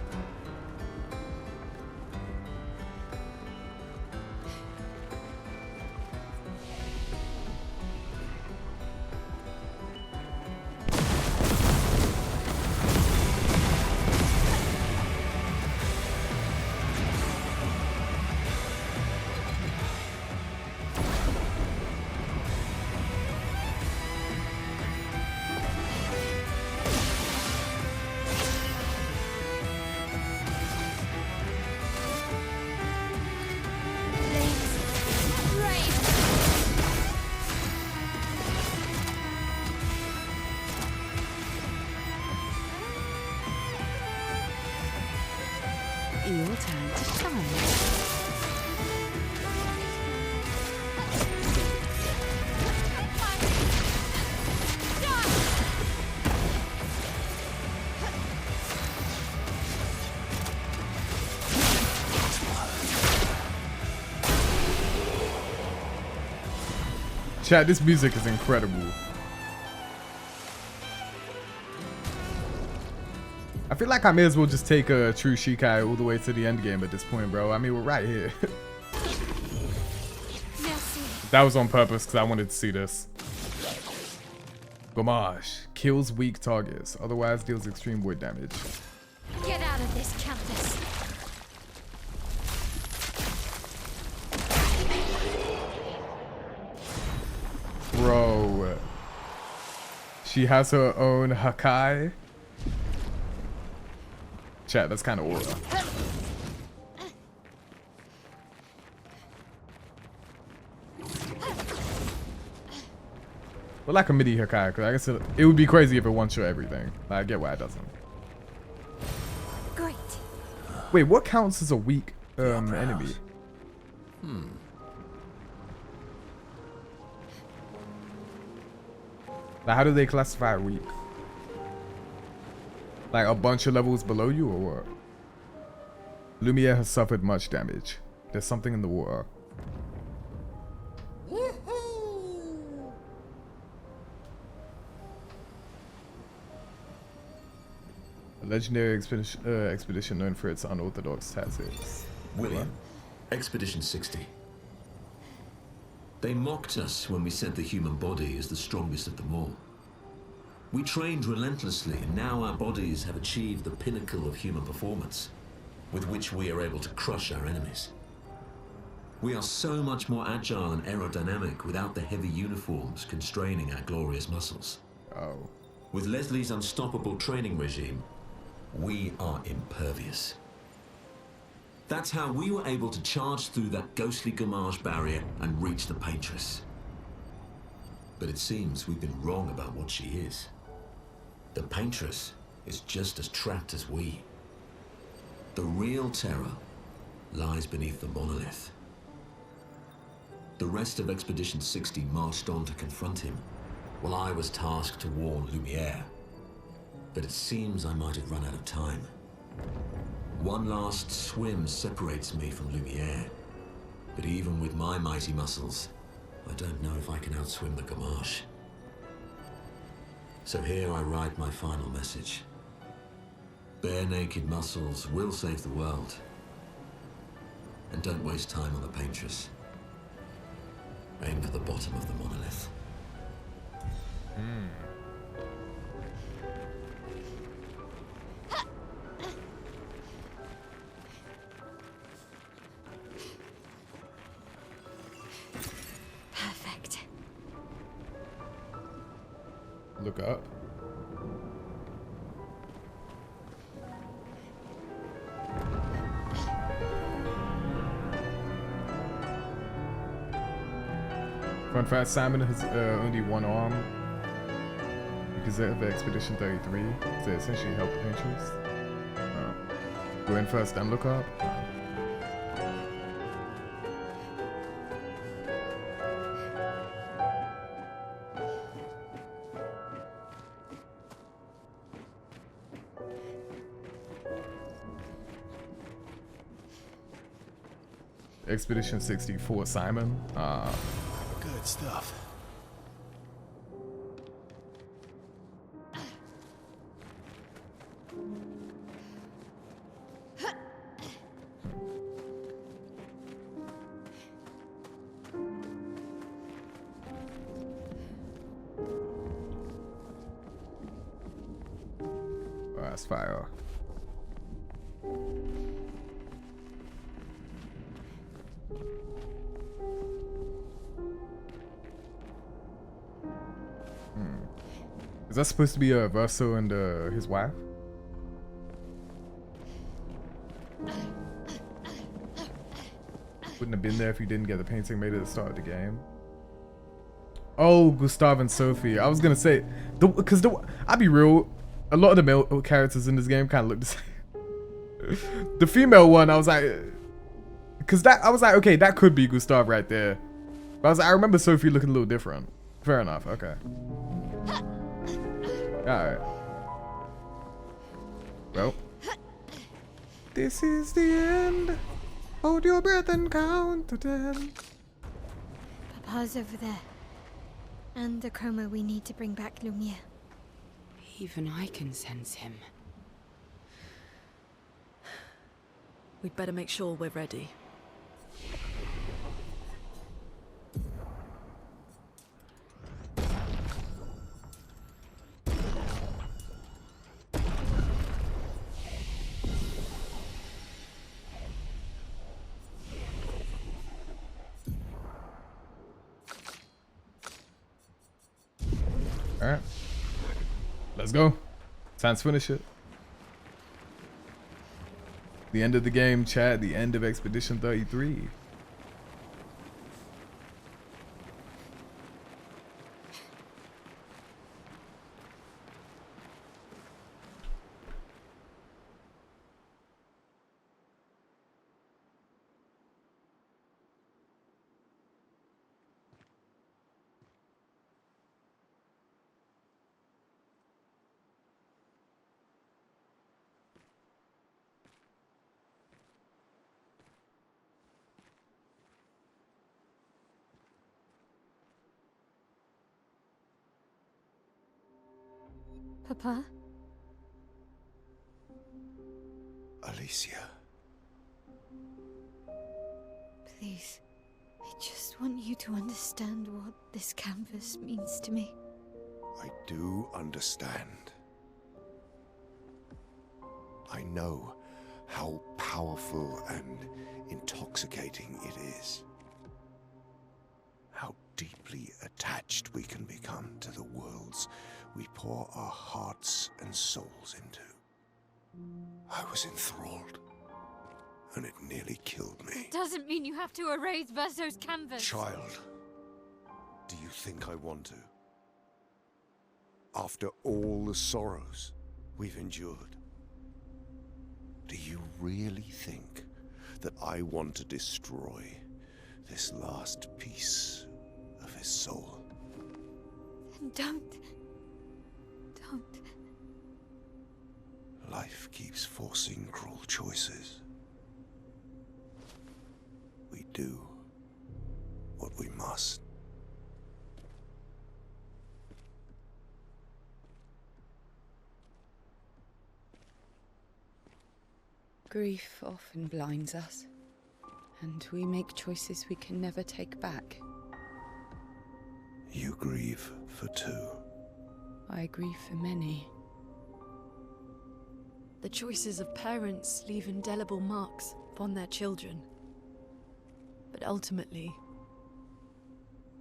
Your turn to shine. Chat, this music is incredible. I feel like I may as well just take a true Shikai all the way to the end game at this point, bro. I mean, we're right here. That was on purpose because I wanted to see this. Gomage kills weak targets, otherwise deals extreme void damage. Get out of this, Countess. Bro. She has her own Hakai. Chat, that's kind of aura. But like a mini Hakai, because I guess it would be crazy if it one-shot everything. But I get why it doesn't. Great. Wait, what counts as a weak enemy? Like, how do they classify weak? Like a bunch of levels below you or what? Lumiere has suffered much damage. There's something in the water. A legendary expedition known for its unorthodox tactics. William, Expedition 60. They mocked us when we said the human body is the strongest of them all. We trained relentlessly, and now our bodies have achieved the pinnacle of human performance, with which we are able to crush our enemies. We are so much more agile and aerodynamic without the heavy uniforms constraining our glorious muscles. Oh. With Leslie's unstoppable training regime, we are impervious. That's how we were able to charge through that ghostly Gomage barrier and reach the Paintress. But it seems we've been wrong about what she is. The Paintress is just as trapped as we. The real terror lies beneath the monolith. The rest of Expedition 60 marched on to confront him, while I was tasked to warn Lumiere. But it seems I might have run out of time. One last swim separates me from Lumiere, but even with my mighty muscles, I don't know if I can outswim the Gomage. So here I write my final message. Bare naked muscles will save the world. And don't waste time on the Paintress. Aim for the bottom of the monolith. Perfect. Look up. Fun fact, Simon has only one arm because of Expedition 33, so it essentially helped the Pinterest. Go in first and look up. Expedition 64, Simon. Good stuff. Oh, that's fire. Is that supposed to be Verso and his wife? Wouldn't have been there if you didn't get the painting made at the start of the game. Oh, Gustav and Sophie. I was gonna say, because I'll be real, a lot of the male characters in this game kind of look the same. The female one, I was like, I was like, okay, that could be Gustav right there. But I was like, I remember Sophie looking a little different. Fair enough. Okay. Alright. Well. This is the end. Hold your breath and count to 10. Papa's over there. And the chroma we need to bring back Lumiere. Even I can sense him. We'd better make sure we're ready. Alright. Let's go. Time to finish it. The end of the game, chat. The end of Expedition 33. Papa? Alicia. Please. I just want you to understand what this canvas means to me. I do understand. I know how powerful and intoxicating it is. How deeply attached we can become to the worlds we pour our hearts and souls into. I was enthralled, and it nearly killed me. It doesn't mean you have to erase Verso's canvas. Child, do you think I want to? After all the sorrows we've endured, do you really think that I want to destroy this last piece of his soul? Then don't. Life keeps forcing cruel choices. We do what we must. Grief often blinds us, and we make choices we can never take back. You grieve for two. I grieve for many. The choices of parents leave indelible marks upon their children. But ultimately,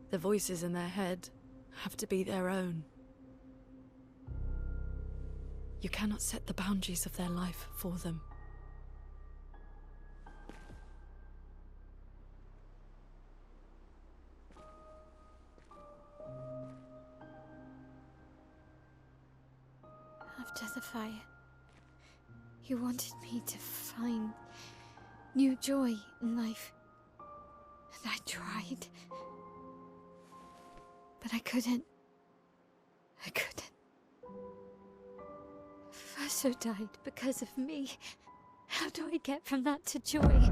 the voices in their head have to be their own. You cannot set the boundaries of their life for them. under the fire. You wanted me to find new joy in life. And I tried. But I couldn't. I couldn't. Faso died because of me. How do I get from that to joy?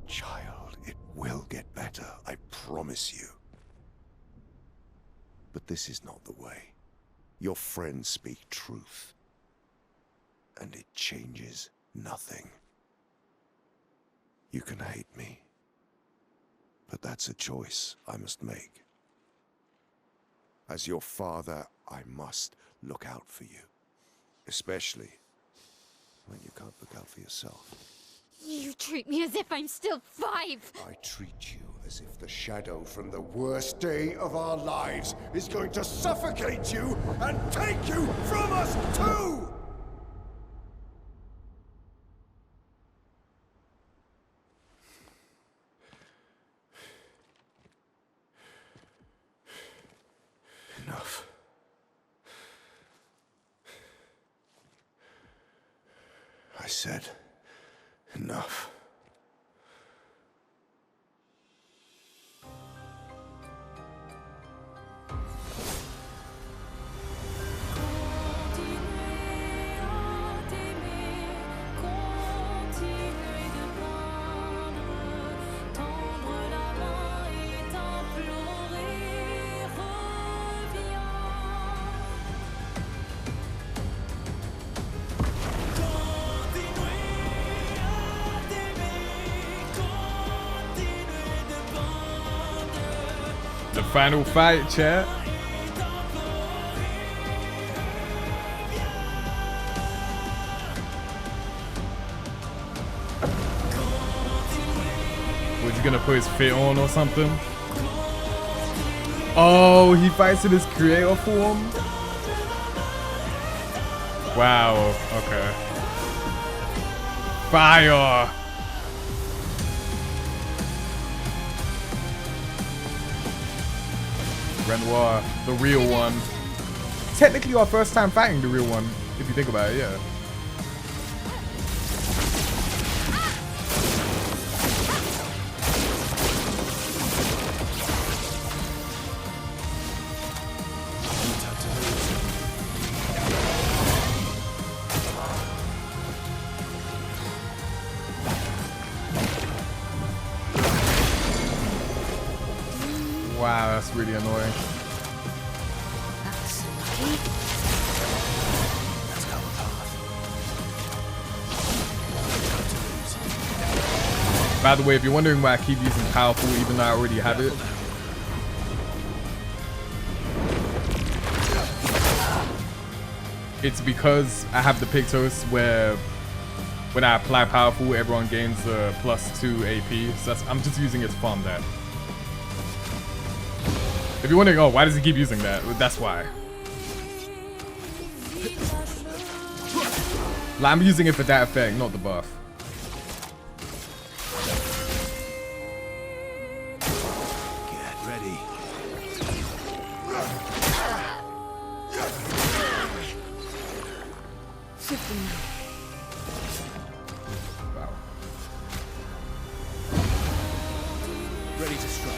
Child, it will get better, I promise you. But this is not the way. Your friends speak truth. And it changes nothing. You can hate me. But that's a choice I must make. As your father, I must look out for you. Especially when you can't look out for yourself. You treat me as if I'm still 5! I treat you as if the shadow from the worst day of our lives is going to suffocate you and take you from us too! Enough. I said enough. The final fight, chat. Was he gonna put his fit on or something? Oh, he fights in his creator form? Wow, okay. Fire! Renoir, the real one. Technically our first time fighting the real one, if you think about it, yeah. Wow, that's really annoying. By the way, if you're wondering why I keep using powerful even though I already have it, it's because I have the Pictos where when I apply powerful, everyone gains a +2 AP. So I'm just using it to farm that. If you're wondering, oh, why does he keep using that? That's why. Like, I'm using it for that effect, not the buff. Get ready. Wow. Ready to strike.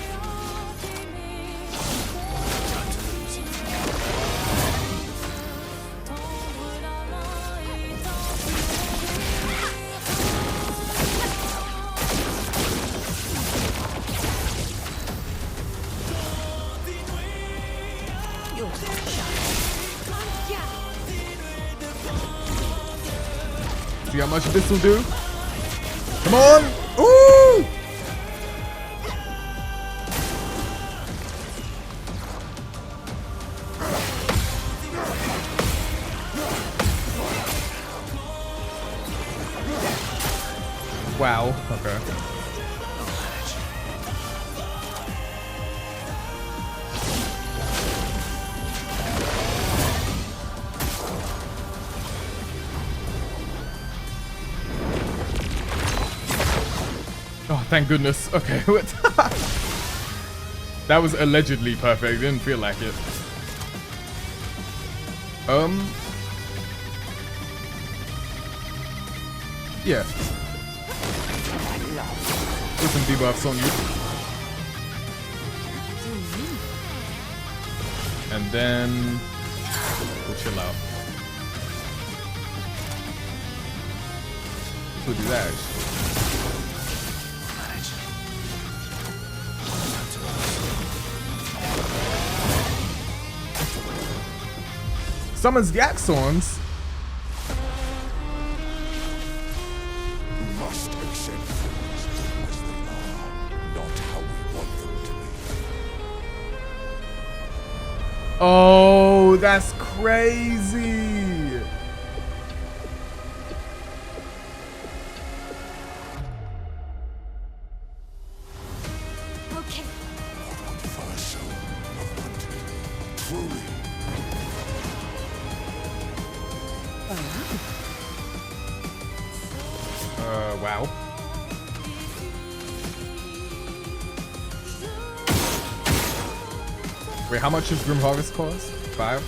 See how much this will do? Come on! Ooh! Wow, okay. Oh, thank goodness. Okay, what? That was allegedly perfect. Didn't feel like it. Yeah. Put some debuffs on you. And then we'll chill out. We'll do that. Summons the Axorns. We must accept things as they are, not how we want them to be. Oh, that's crazy. Okay. First soul of wanty. Truly. Wow. Wait, how much does Grim Harvest cost? 5?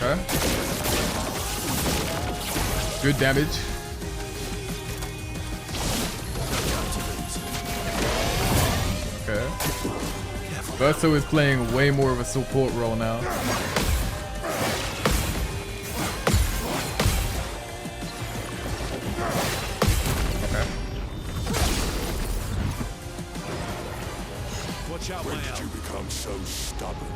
Okay. Good damage. Okay. Verso is playing way more of a support role now. Okay. Watch out, When my did you become so stubborn?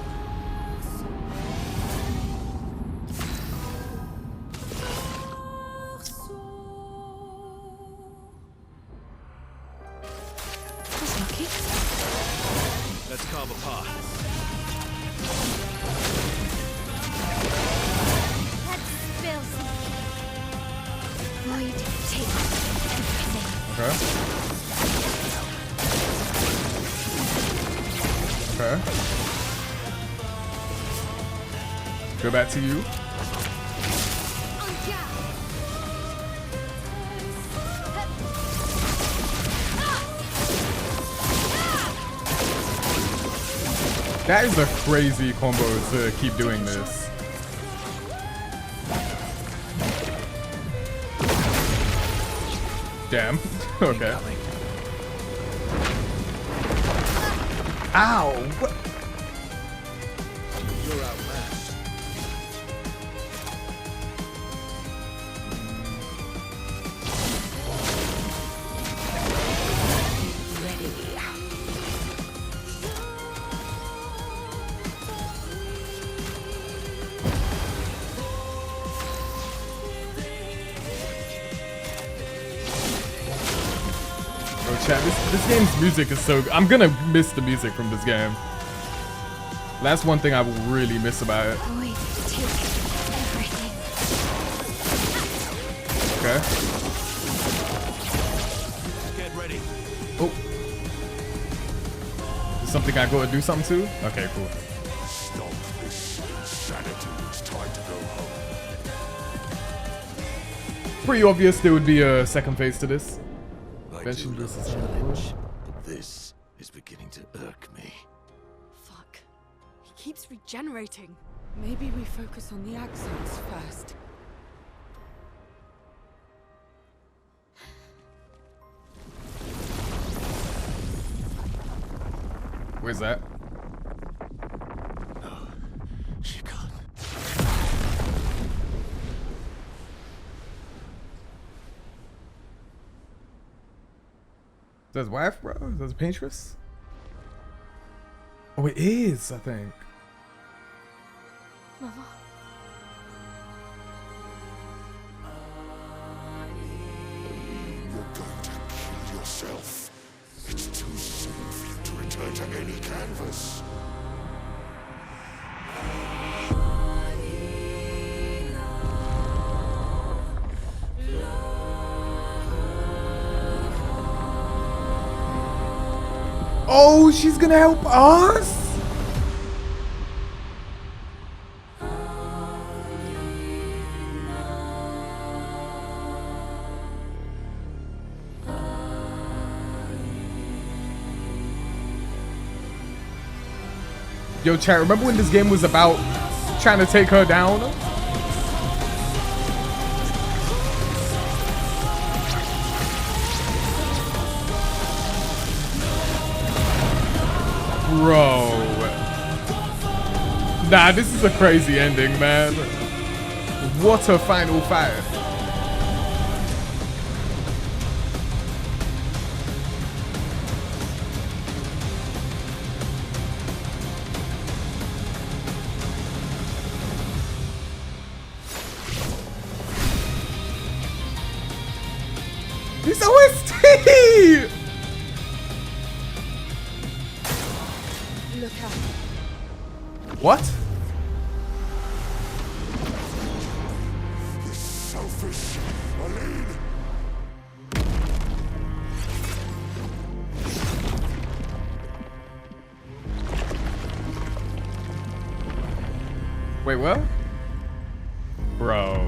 That's lucky. Let's carve a path. Let's spill some. Void takes everything. Okay. Go back to you. That is a crazy combo to keep doing this. Damn. Okay. Ow! What? You're outmatched. Bro, chat, this game's music is so good. I'm gonna miss the music from this game. That's one thing I will really miss about it. Void takes everything. Okay. Get ready. Oh. Is something I gotta do something to? Okay, cool. Stop this insanity. It's time to go home. Pretty obvious there would be a second phase to this. I Eventually do this love is a on the challenge, but this is beginning to irk me. Fuck. He keeps regenerating. Maybe we focus on the axons first. Where's that? No, she can't. Is that his wife, bro? Is that his paintress? Oh, it is, I think. Mama. You're going to kill yourself. It's too soon for you to return to any canvas. Oh, she's gonna help us? Yo, chat, remember when this game was about trying to take her down? Bro. Nah, this is a crazy ending, man. What a final fight. This OST! Look out. What? Selfish, Aline. Wait, what? Bro.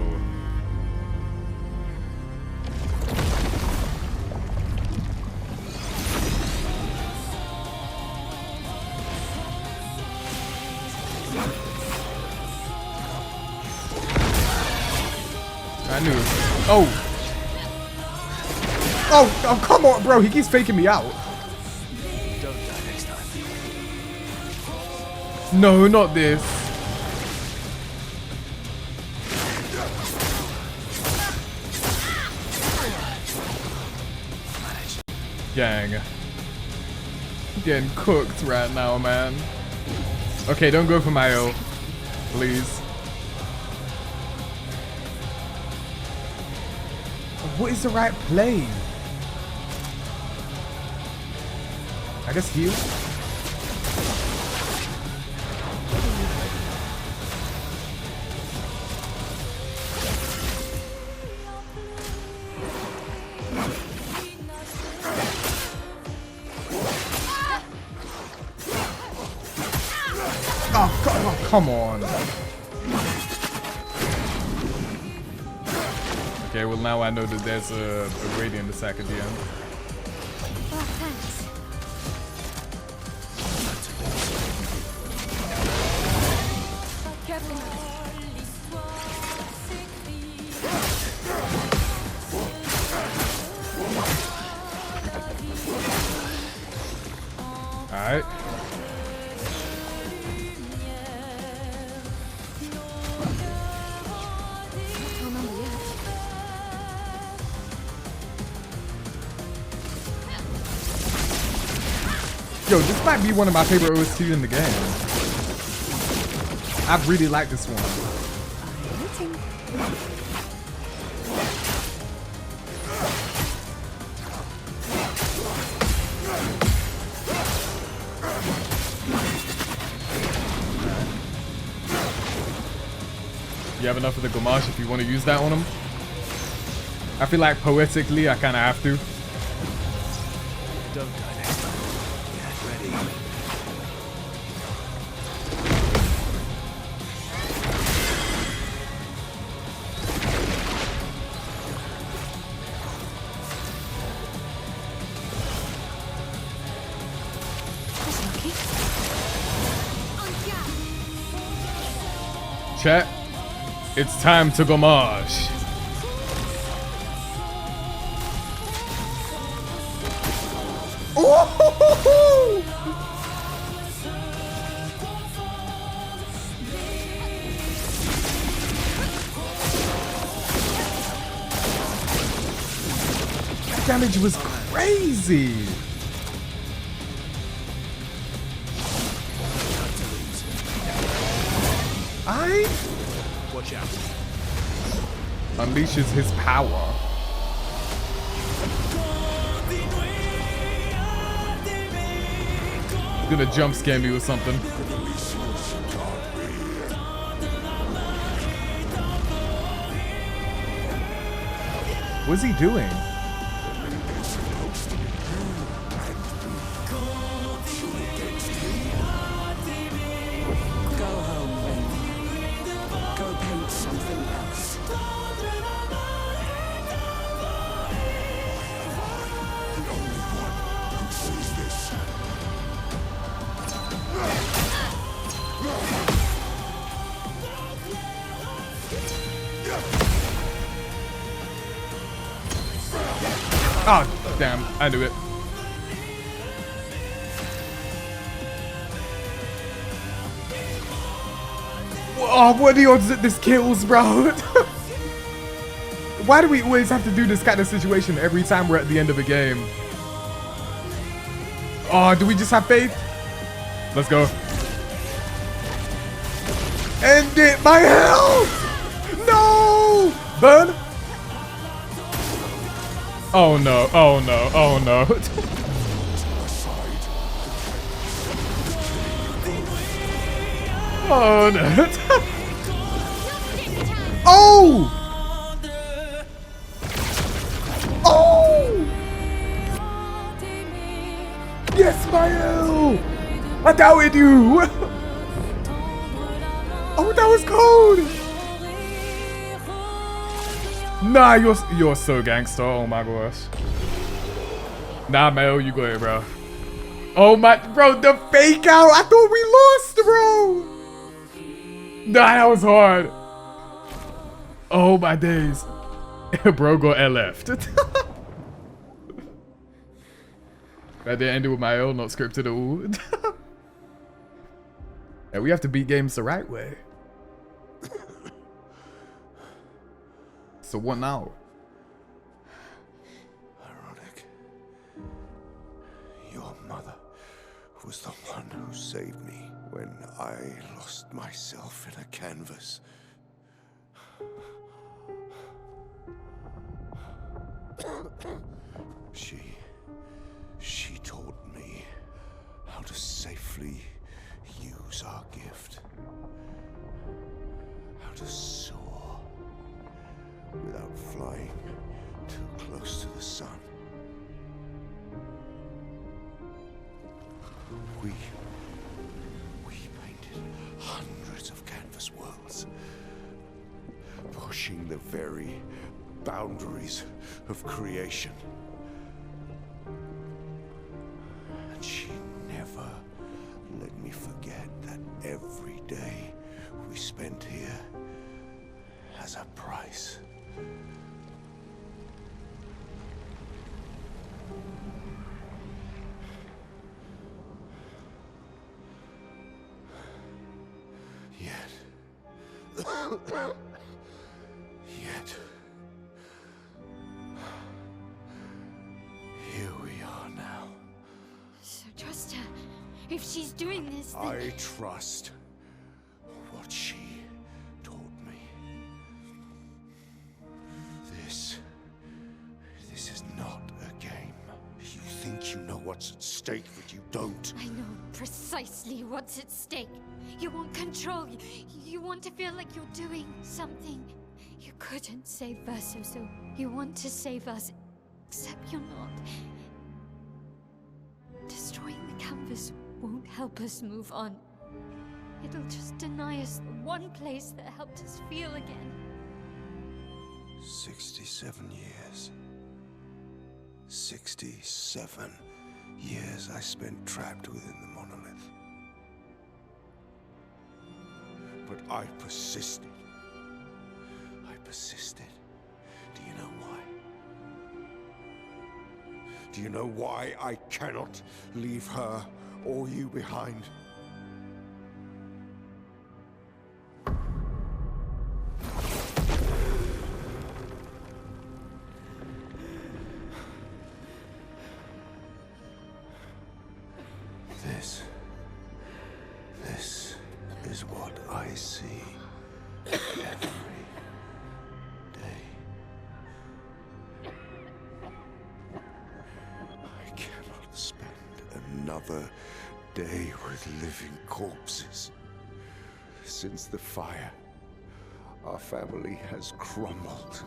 I knew. Oh. Oh, come on, bro. He keeps faking me out. Don't die next time. No, not this. Gang. Getting cooked right now, man. Okay, don't go for my ult, please. What is the right play? I guess heal. Oh, God, oh, come on. Okay, well now I know that there's a radiant attack at the end. Oh, thanks. Careful now. Alright. Yo, this might be one of my favorite OSTs in the game. I really like this one. You have enough of the Gomage if you want to use that on him? I feel like poetically I kind of have to. Don't die next time. Get ready. That's lucky. Chat, it's time to Gomage. Ooh! That damage was crazy. Watch out. Unleashes his power. He's gonna jump scare me with something. What's he doing? Oh, damn. I knew it. Oh, what are the odds that this kills, bro? Why do we always have to do this kind of situation every time we're at the end of a game? Oh, do we just have faith? Let's go. End it, my health! No! Burn! Oh no, oh no, oh no. Oh no. Oh! Oh! Yes, Mael! I doubted you! Oh, that was cold! Nah, you're so gangster. Oh my gosh. Nah, Mael, you go ahead, bro. Oh my, bro, the fake out! I thought we lost, bro! Nah, that was hard. Oh my days. Bro got LF'd. That did end it with my own, not scripted at all. Yeah, we have to beat games the right way. So what now? Ironic. Your mother was the one who saved me when I lost myself in a canvas. She taught me how to safely use our gift. How to soar without flying too close to the sun. We painted hundreds of canvas worlds, pushing the very boundaries of creation. And she never let me forget that every day we spent here has a price. Yet, here we are now. So trust her. If she's doing this, then... I trust what she taught me. This is not a game. You think you know what's at stake, but you don't. I know precisely what's at stake. You want control. You want to feel like you're doing something. You couldn't save Verso, so you want to save us. Except you're not. Destroying the canvas won't help us move on. It'll just deny us the one place that helped us feel again. 67 years. 67 years I spent trapped within the monolith. But I persisted. I persisted. Do you know why? Do you know why I cannot leave her or you behind? This is what I see every day. I cannot spend another day with living corpses. Since the fire, our family has crumbled.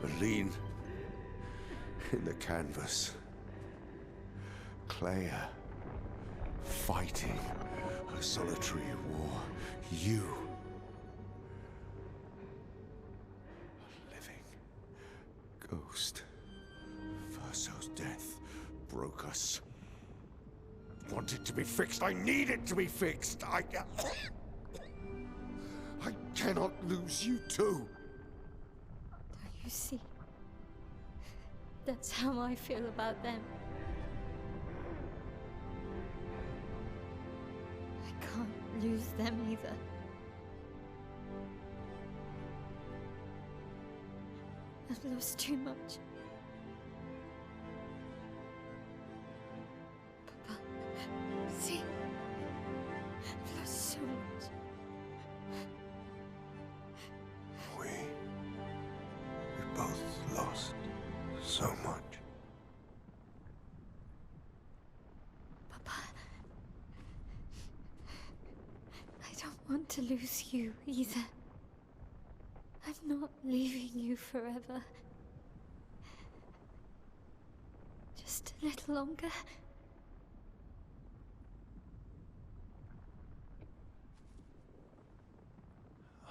Aline in the canvas. Clea fighting a solitary war. You, a living ghost. Verso's death broke us. Want it to be fixed. I need it to be fixed. I cannot lose you too. Don't you see? That's how I feel about them. I can't lose them either. I've lost too much. Papa, see? I've lost so much. We both lost so much. Papa, I don't want to lose you either. I'm not leaving you forever. Just a little longer.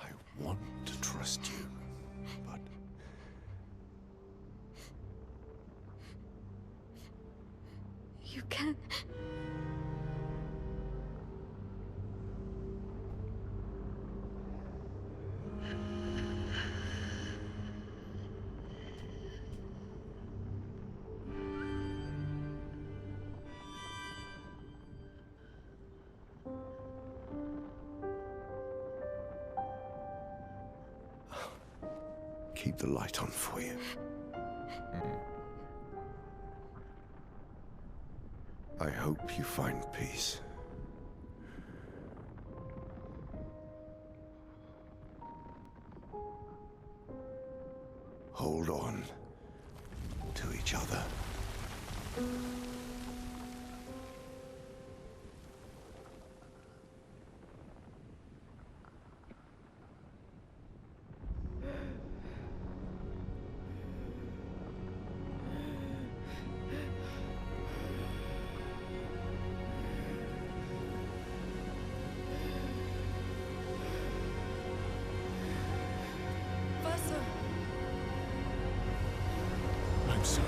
I want to trust you, but You can. keep the light on for you. I hope you find peace. Hold on to each other. I'm sorry.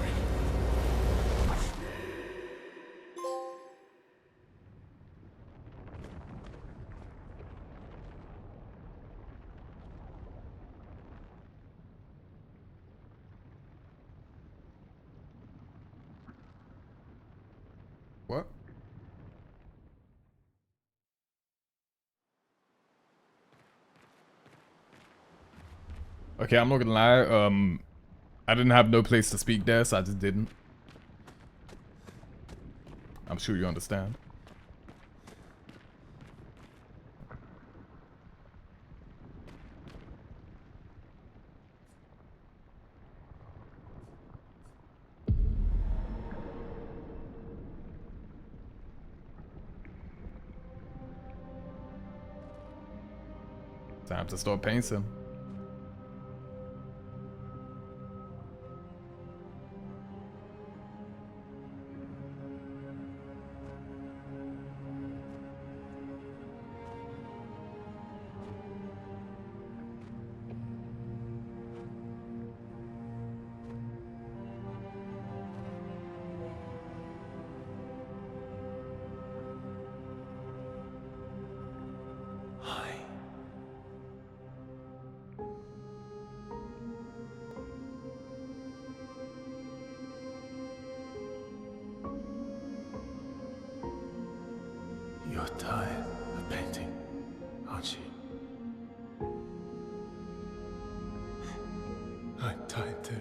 What? Okay, I'm not gonna lie, I didn't have no place to speak there, so I just didn't. I'm sure you understand. Time to start painting. Hi. You're tired of painting, aren't you? I'm tired too.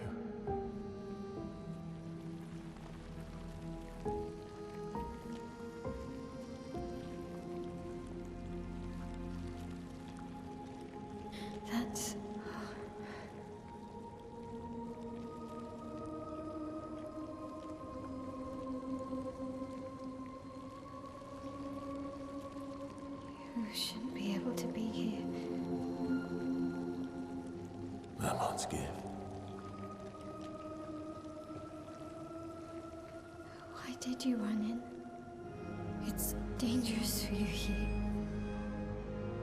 That's... You shouldn't be able to be here. Maman's gift. Why did you run in? It's dangerous for you here.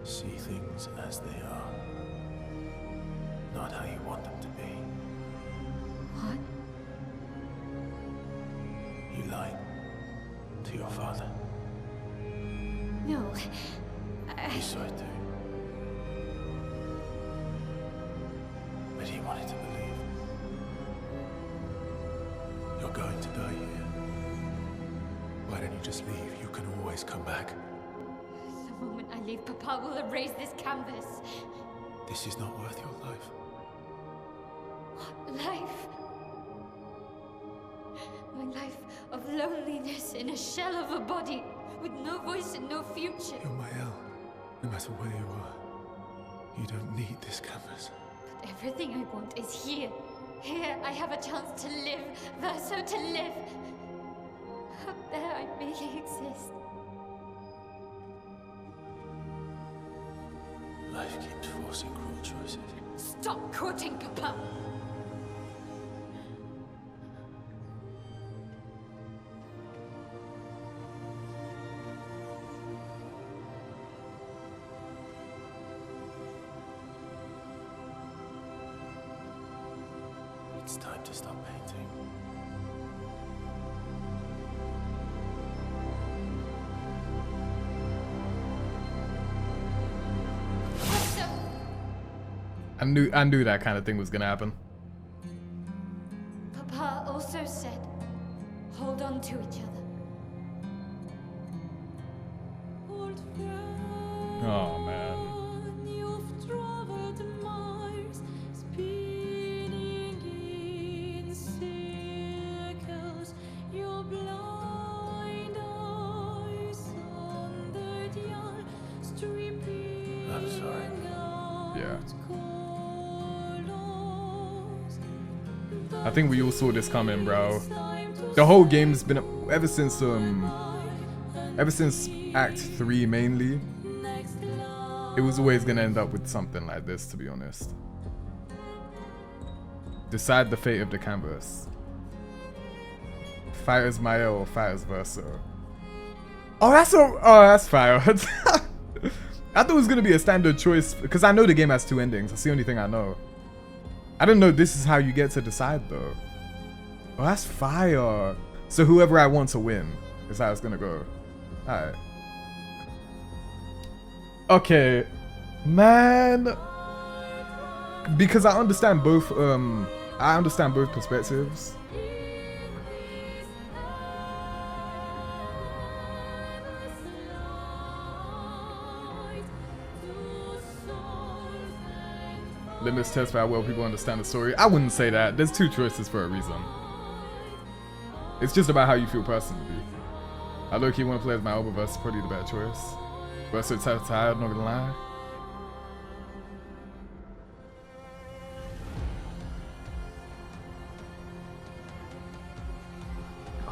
See things as they are. Not how you want them to be. What? You lied to your father. No. You saw it too. wanted to believe. You're going to die here. Why don't you just leave? You can always come back. The moment I leave, Papa will erase this canvas. This is not worth your life. What life? My life of loneliness in a shell of a body, with no voice and no future. You're Mael. No matter where you are, you don't need this canvas. But everything I want is here. Here I have a chance to live, Verso to live. Up there I merely exist. Life keeps forcing cruel choices. Stop quoting Papa! It's time to stop painting. Verso! I knew that kind of thing was gonna happen. Papa also said, hold on to each other. Oh man. I'm sorry. Yeah. I think we all saw this coming, bro. The whole game's been ever since Act 3 mainly. It was always gonna end up with something like this, to be honest. Decide the fate of the canvas. Fight as Mael or fight as Verso. Oh, that's fire. I thought it was gonna be a standard choice because I know the game has 2 endings. That's the only thing I know. I didn't know this is how you get to decide though. Oh, that's fire. So whoever I want to win is how it's gonna go. Alright. Okay. Man. Because I understand both perspectives. Limits test for how well people understand the story. I wouldn't say that. There's 2 choices for a reason. It's just about how you feel personally. I low-key want to play as my Elba versus probably the better choice. But so tired, not gonna lie.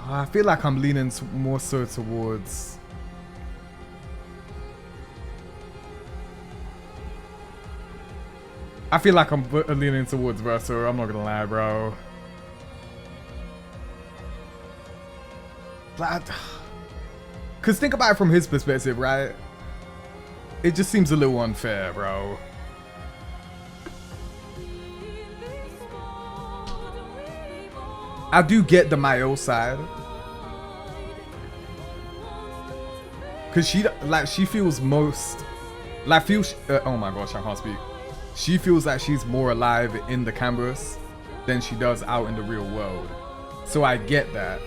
I feel like I'm leaning more so towards... I feel like I'm leaning towards Verso, I'm not gonna lie, bro. Cause think about it from his perspective, right? It just seems a little unfair, bro. I do get the Mael side. Cause she feels most, oh my gosh, I can't speak. She feels like she's more alive in the canvas than she does out in the real world. So I get that.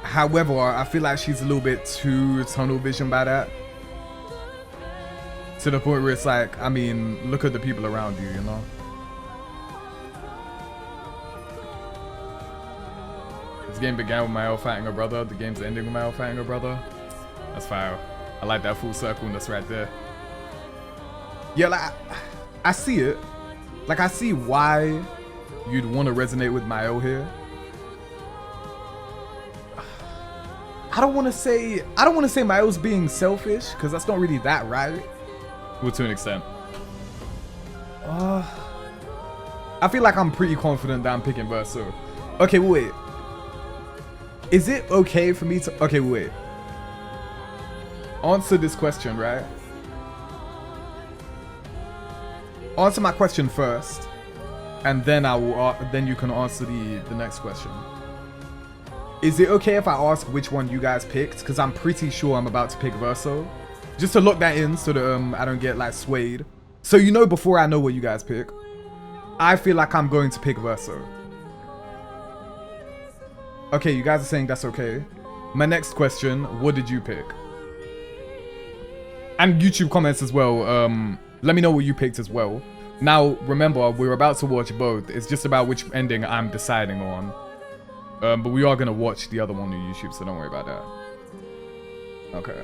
However, I feel like she's a little bit too tunnel vision by that. To the point where it's like, I mean, look at the people around you, you know? This game began with Mael fighting her brother. The game's ending with Mael fighting her brother. That's fire. I like that full circleness right there. Yeah, like, I see it. Like, I see why you'd want to resonate with Mael here. I don't want to say Mael's being selfish, because that's not really that right. Well, to an extent. I feel like I'm pretty confident that I'm picking Verso. Okay, wait. Is it okay for me to... Okay, wait. Answer this question, right? Answer my question first, and then then you can answer the next question. Is it okay if I ask which one you guys picked? Because I'm pretty sure I'm about to pick Verso. Just to lock that in so that I don't get like swayed. So you know before I know what you guys pick, I feel like I'm going to pick Verso. Okay, you guys are saying that's okay. My next question, what did you pick? And YouTube comments as well. Let me know what you picked as well. Now, remember, we're about to watch both. It's just about which ending I'm deciding on. But we are going to watch the other one on YouTube, so don't worry about that. Okay.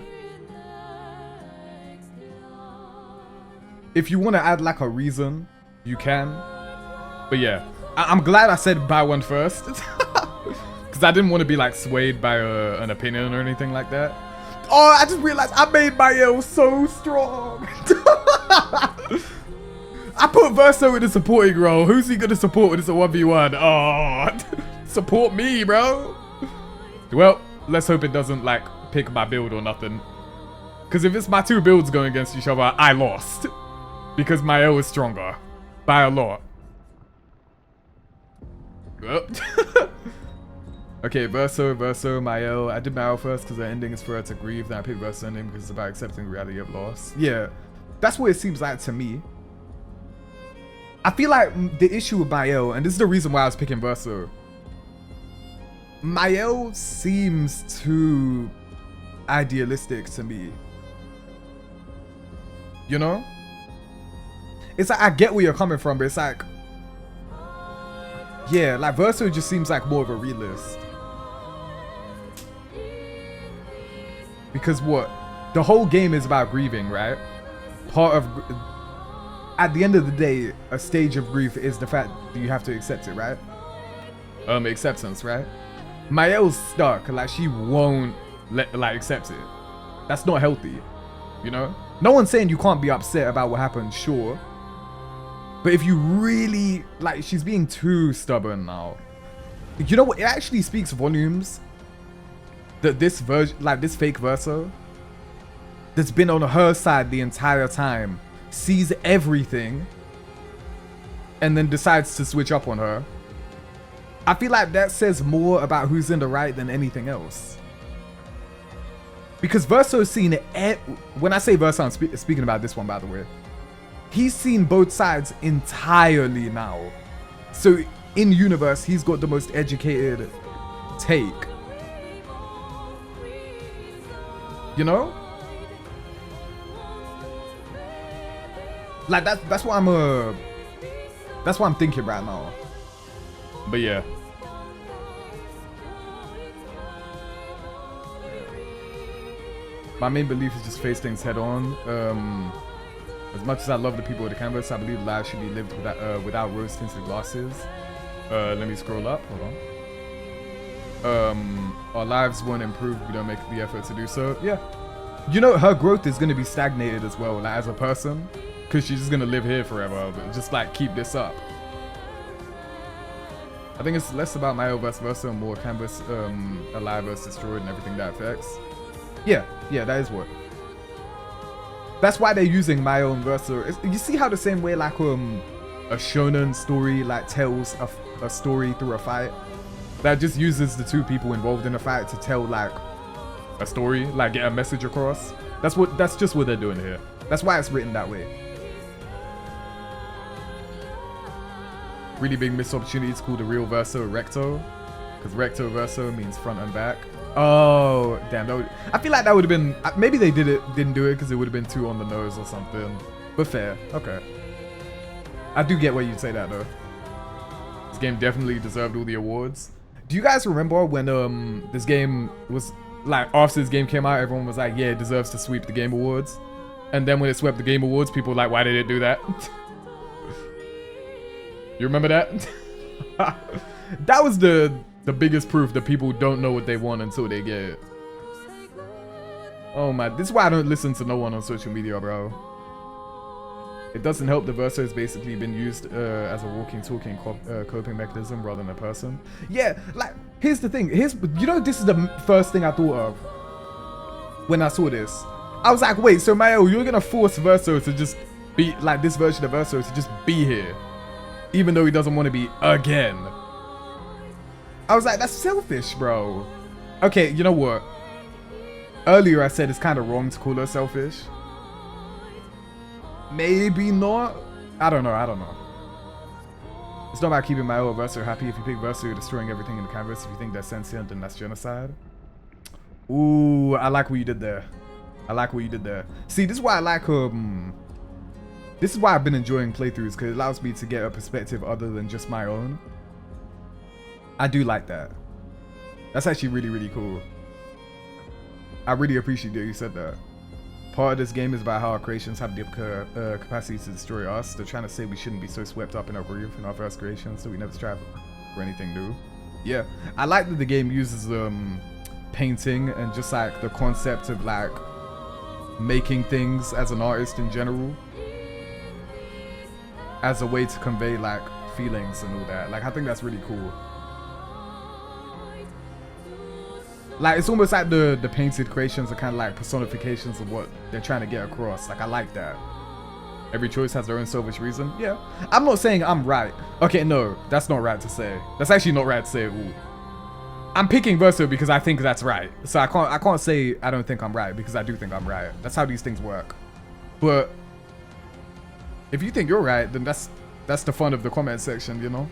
If you want to add like a reason, you can. But yeah, I'm glad I said buy one first. Because I didn't want to be like swayed by an opinion or anything like that. Oh, I just realized I made my L so strong. I put Verso in the supporting role. Who's he going to support when it's a 1v1? Oh, support me, bro. Well, let's hope it doesn't like pick my build or nothing. Because if it's my two builds going against each other, I lost. Because my L is stronger. By a lot. Okay, Verso, Mael. I did Mael first because the ending is for her to grieve. Then I picked Verso ending because it's about accepting the reality of loss. Yeah, that's what it seems like to me. I feel like the issue with Mael, and this is the reason why I was picking Verso. Mael seems too idealistic to me. You know? It's like, I get where you're coming from, but it's like, yeah, like Verso just seems like more of a realist. Because what? The whole game is about grieving, right? At the end of the day, a stage of grief is the fact that you have to accept it, right? Acceptance, right? Mael's stuck, like she won't accept it. That's not healthy, you know? No one's saying you can't be upset about what happened, sure. But if you really, like, she's being too stubborn now. You know what? It actually speaks volumes that this version, like this fake Verso, that's been on her side the entire time, sees everything, and then decides to switch up on her. I feel like that says more about who's in the right than anything else. Because Verso's seen it. When I say Verso, I'm speaking about this one, by the way. He's seen both sides entirely now. So in universe, he's got the most educated take. You know? Like that's what I'm thinking right now. But yeah. My main belief is just face things head on. As much as I love the people of the canvas, I believe lives should be lived without rose-tinted glasses. Let me scroll up. Hold on. Our lives won't improve if we don't make the effort to do so. Yeah. You know, her growth is going to be stagnated as well, like as a person. Because she's just going to live here forever. But just like keep this up. I think it's less about Mael versus Verso and more canvas alive versus destroyed and everything that affects. Yeah, that is what. That's why they're using Mael and Verso. You see how the same way like a shonen story like tells a story through a fight? That just uses the two people involved in a fight to tell like a story, like get a message across. That's just what they're doing here. That's why it's written that way. Really big missed opportunity to call the real Verso Recto. Because Recto Verso means front and back. Oh, damn. I feel like that would have been... Maybe they didn't do it because it would have been too on the nose or something. But fair. Okay. I do get why you'd say that, though. This game definitely deserved all the awards. Do you guys remember when this game was... Like, after this game came out, everyone was like, yeah, it deserves to sweep the Game Awards. And then when it swept the Game Awards, people were like, why did it do that? You remember that? That was the biggest proof that people don't know what they want until they get it. Oh my, this is why I don't listen to no one on social media, bro. It doesn't help the Verso has basically been used as a walking, talking coping mechanism rather than a person. Yeah, like, here's the thing. You know, this is the first thing I thought of when I saw this. I was like, wait, so Mael, you're gonna force Verso to just be, like, this version of Verso to just be here. Even though he doesn't want to be again. I was like, that's selfish, bro. Okay, you know what? Earlier I said it's kind of wrong to call her selfish. maybe not. I don't know. It's not about keeping Mayo or Verso happy. If you pick Verso, you're destroying everything in the canvas. If you think they're sentient, then that's genocide. Ooh, I like what you did there. See, this is why I like this is why I've been enjoying playthroughs, because it allows me to get a perspective other than just my own. I do like that. That's actually really, really cool. I really appreciate that you said that. Part of this game is about how our creations have the capacity to destroy us. They're trying to say we shouldn't be so swept up in our grief in our first creation, so we never strive for anything new. Yeah, I like that the game uses painting and just like the concept of like making things as an artist in general as a way to convey like feelings and all that. Like, I think that's really cool. Like, it's almost like the painted creations are kind of like personifications of what they're trying to get across. Like, I like that. Every choice has their own selfish reason. Yeah. I'm not saying I'm right. Okay, no. That's not right to say. That's actually not right to say at all. I'm picking Verso because I think that's right. So I can't say I don't think I'm right, because I do think I'm right. That's how these things work. But if you think you're right, then that's the fun of the comment section, you know?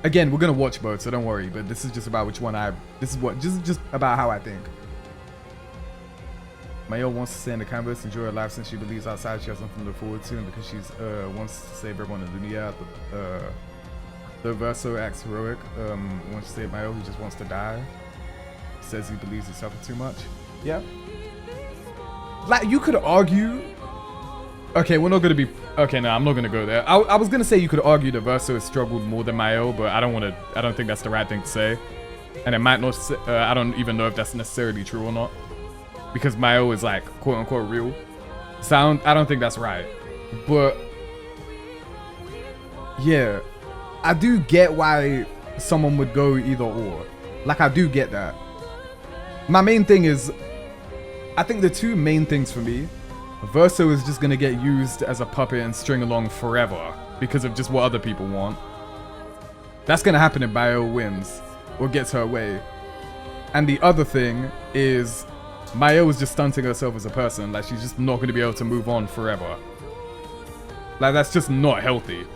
Again, we're gonna watch both, so don't worry. But this is just about which one this is just about how I think. Mayo wants to stay in the canvas, enjoy her life since she believes outside she has something to look forward to, and because she's wants to save everyone in Dunia. The Verso acts heroic. Wants to save Mayo, he just wants to die. Says he believes he suffered too much. Yeah. Like, you could argue. Okay, we're not gonna be. Okay, no, I'm not gonna go there. I was gonna say you could argue that Verso has struggled more than Mayo, but I don't think that's the right thing to say. And it might not. I don't even know if that's necessarily true or not, because Mayo is like quote unquote real. So I don't think that's right. But yeah, I do get why someone would go either or. Like, I do get that. My main thing is, I think the two main things for me. Verso is just gonna get used as a puppet and string along forever because of just what other people want. That's gonna happen if Mayo wins or gets her way. And the other thing is Mayo is just stunting herself as a person. Like, she's just not gonna be able to move on forever. Like, that's just not healthy.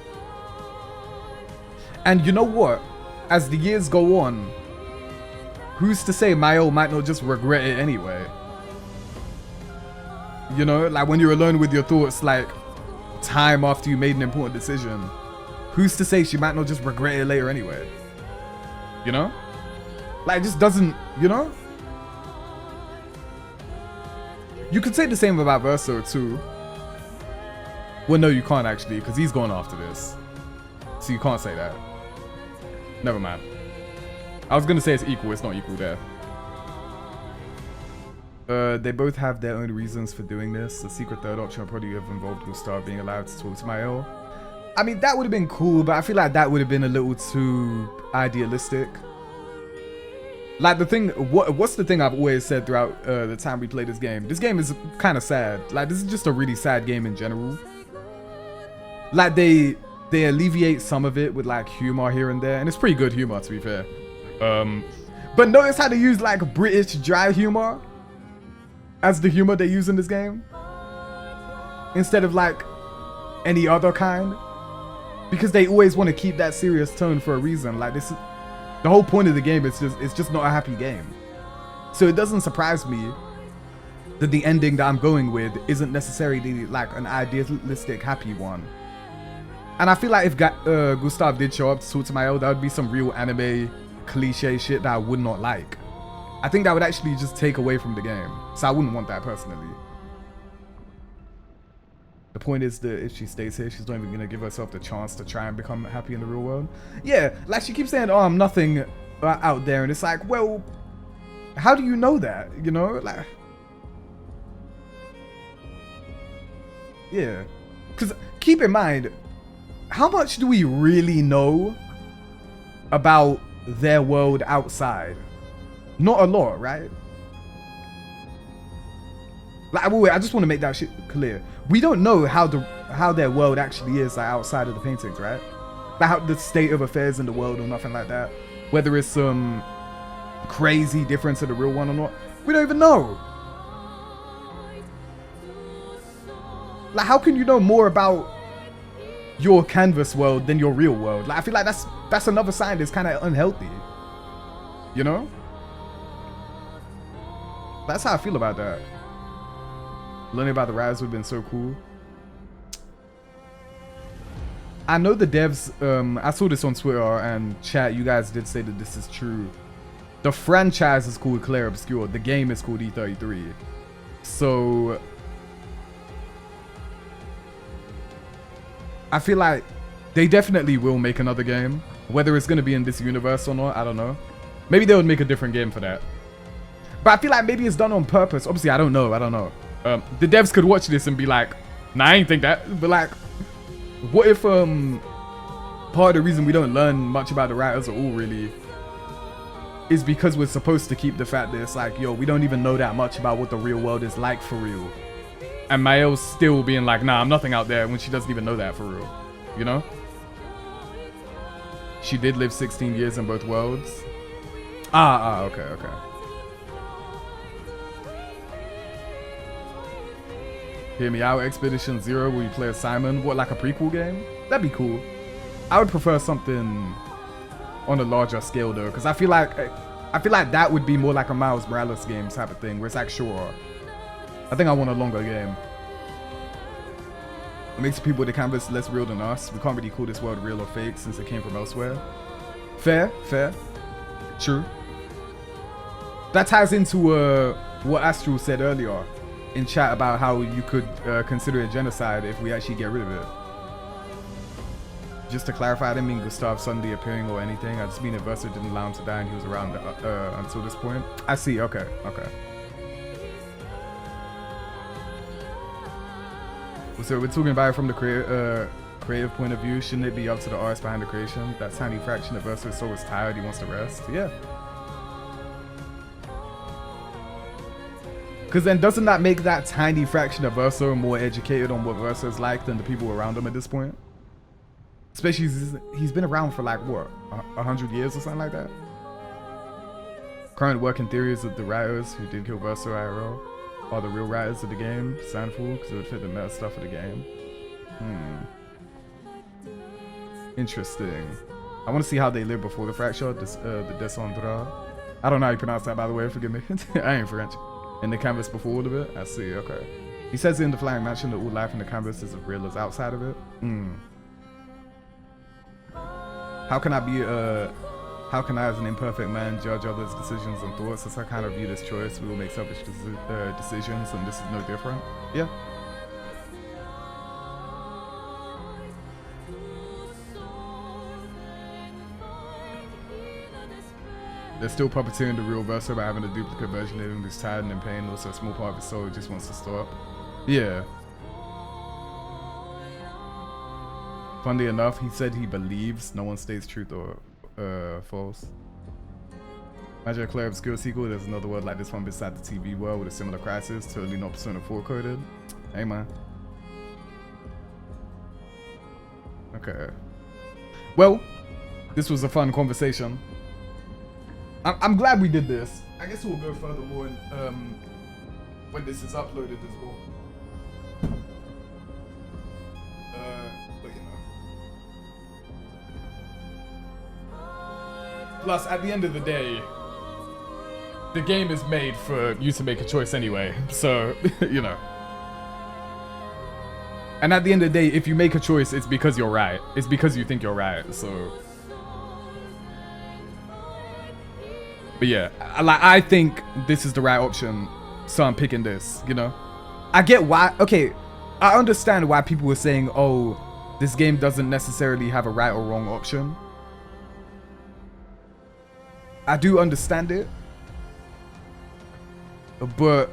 And you know what? As the years go on, who's to say Mayo might not just regret it anyway? You know, like when you're alone with your thoughts, like time after you made an important decision, who's to say she might not just regret it later anyway? You know? Like, it just doesn't, you know? You could say the same about Verso too. Well, no, you can't actually, because he's going after this. So you can't say that. Never mind. I was gonna say it's equal, it's not equal there. They both have their own reasons for doing this. The secret third option would probably have involved Gustav being allowed to talk to Mayo. I mean, that would have been cool, but I feel like that would have been a little too idealistic. Like, the thing, what's the thing I've always said throughout the time we play this game? This game is kind of sad. Like, this is just a really sad game in general. Like, they alleviate some of it with like humor here and there, and it's pretty good humor, to be fair. But notice how they use like British dry humor as the humor they use in this game, instead of like any other kind, because they always want to keep that serious tone for a reason. Like, this is the whole point of the game. It's just not a happy game, so it doesn't surprise me that the ending that I'm going with isn't necessarily like an idealistic happy one. And I feel like if Gustav did show up to talk to Mayo, that would be some real anime cliche shit that I would not like. I think that would actually just take away from the game. So I wouldn't want that personally. The point is that if she stays here, she's not even gonna give herself the chance to try and become happy in the real world. Yeah, like she keeps saying, oh, I'm nothing out there. And it's like, well, how do you know that? You know, like, yeah. Because keep in mind, how much do we really know about their world outside? Not a lot, right? Like, wait, I just want to make that shit clear. We don't know how their world actually is, like, outside of the paintings, right? Like, how the state of affairs in the world or nothing like that. Whether it's some crazy difference to the real one or not, we don't even know. Like, how can you know more about your canvas world than your real world? Like, I feel like that's another sign that's kind of unhealthy. You know? That's how I feel about that. Learning about the writers would have been so cool. I know the devs, I saw this on Twitter and chat, you guys did say that this is true. The franchise is called Clair Obscur. The game is called E33. So I feel like they definitely will make another game. Whether it's going to be in this universe or not, I don't know. Maybe they would make a different game for that. But I feel like maybe it's done on purpose. Obviously, I don't know. The devs could watch this and be like, nah, I ain't think that. But like, what if part of the reason we don't learn much about the writers at all really is because we're supposed to keep the fact that it's like, yo, we don't even know that much about what the real world is like for real. And Mael's still being like, nah, I'm nothing out there when she doesn't even know that for real. You know? She did live 16 years in both worlds. Okay. Hear me out. Expedition Zero, where you play as Simon. What, like a prequel game? That'd be cool. I would prefer something on a larger scale though, because I feel like that would be more like a Miles Morales game type of thing, where it's like, sure, I think I want a longer game. It makes people with the canvas less real than us. We can't really call this world real or fake since it came from elsewhere. Fair, true. That ties into what Astral said earlier in chat about how you could consider it genocide if we actually get rid of it. Just to clarify, I didn't mean Gustav suddenly appearing or anything. I just mean that Versa didn't allow him to die and he was around until this point. I see, okay. So we're talking about it from the creative point of view. Shouldn't it be up to the artist behind the creation? That tiny fraction of Versa's soul is tired, he wants to rest. Yeah. Because then doesn't that make that tiny fraction of Versa more educated on what Versa is like than the people around him at this point? Especially he's been around for like, what, 100 years or something like that? Current working theories of the writers who did kill Versa IRL are the real writers of the game, Sandful, because it would fit the meta stuff of the game. Interesting. I want to see how they lived before the fracture, the Descendra. I don't know how you pronounce that, by the way, forgive me. I ain't French. In the canvas before all of it? I see, okay. He says in the Flying Mansion that all life in the canvas is as real as outside of it. How can I as an imperfect man judge others' decisions and thoughts? As I kind of view this choice, we will make selfish decisions and this is no different. Yeah. They're still puppeteering the real Versa by having a duplicate version of him who's tired and in pain. Also, a small part of his soul just wants to stop. Yeah. Funnily enough, he said he believes no one states truth or false. Imagine a Clair Obscur sequel. There's another world like this one beside the TV world with a similar crisis. Totally not Persona 4 coded. Hey man. Okay. Well, this was a fun conversation. I'm glad we did this. I guess we'll go further more when this is uploaded as well. But you know. Plus, at the end of the day, the game is made for you to make a choice anyway. So, you know. And at the end of the day, if you make a choice, it's because you're right. It's because you think you're right. So. But yeah, I think this is the right option, so I'm picking this, you know? I get why, okay, I understand why people were saying, oh, this game doesn't necessarily have a right or wrong option. I do understand it. But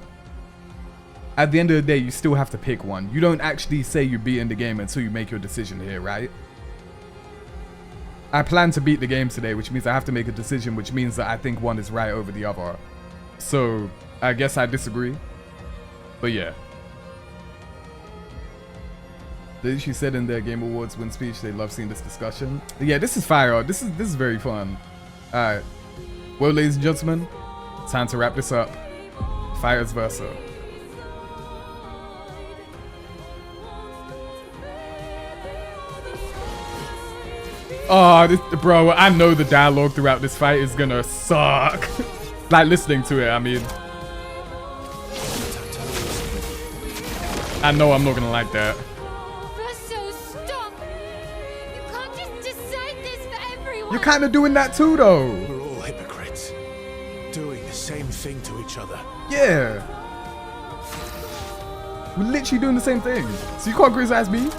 at the end of the day, you still have to pick one. You don't actually say you're beating the game until you make your decision here, right? I plan to beat the game today, which means I have to make a decision, which means that I think one is right over the other. So, I guess I disagree. But yeah. She said in their Game Awards win speech, they love seeing this discussion. Yeah, this is fire. This is very fun. Alright. Well, ladies and gentlemen, time to wrap this up. Fires Versa. Oh, bro, I know the dialogue throughout this fight is gonna suck. Like, listening to it, I mean. I know I'm not gonna like that. Russo, stop! You can't just decide this for everyone! You're kind of doing that too, though. We're all hypocrites, doing the same thing to each other. Yeah. We're literally doing the same thing. So you can't criticize me?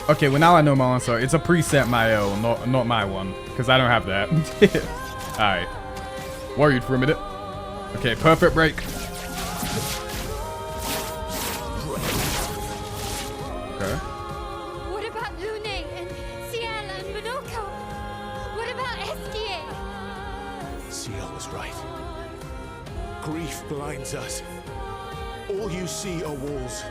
Okay, well now I know my answer. It's a preset my L, not my one. Because I don't have that. Alright. Worried for a minute. Okay, perfect break. Okay. What about Lune and Ciel and Minoko? What about Esquier? Ciel was right. Grief blinds us. All you see are walls.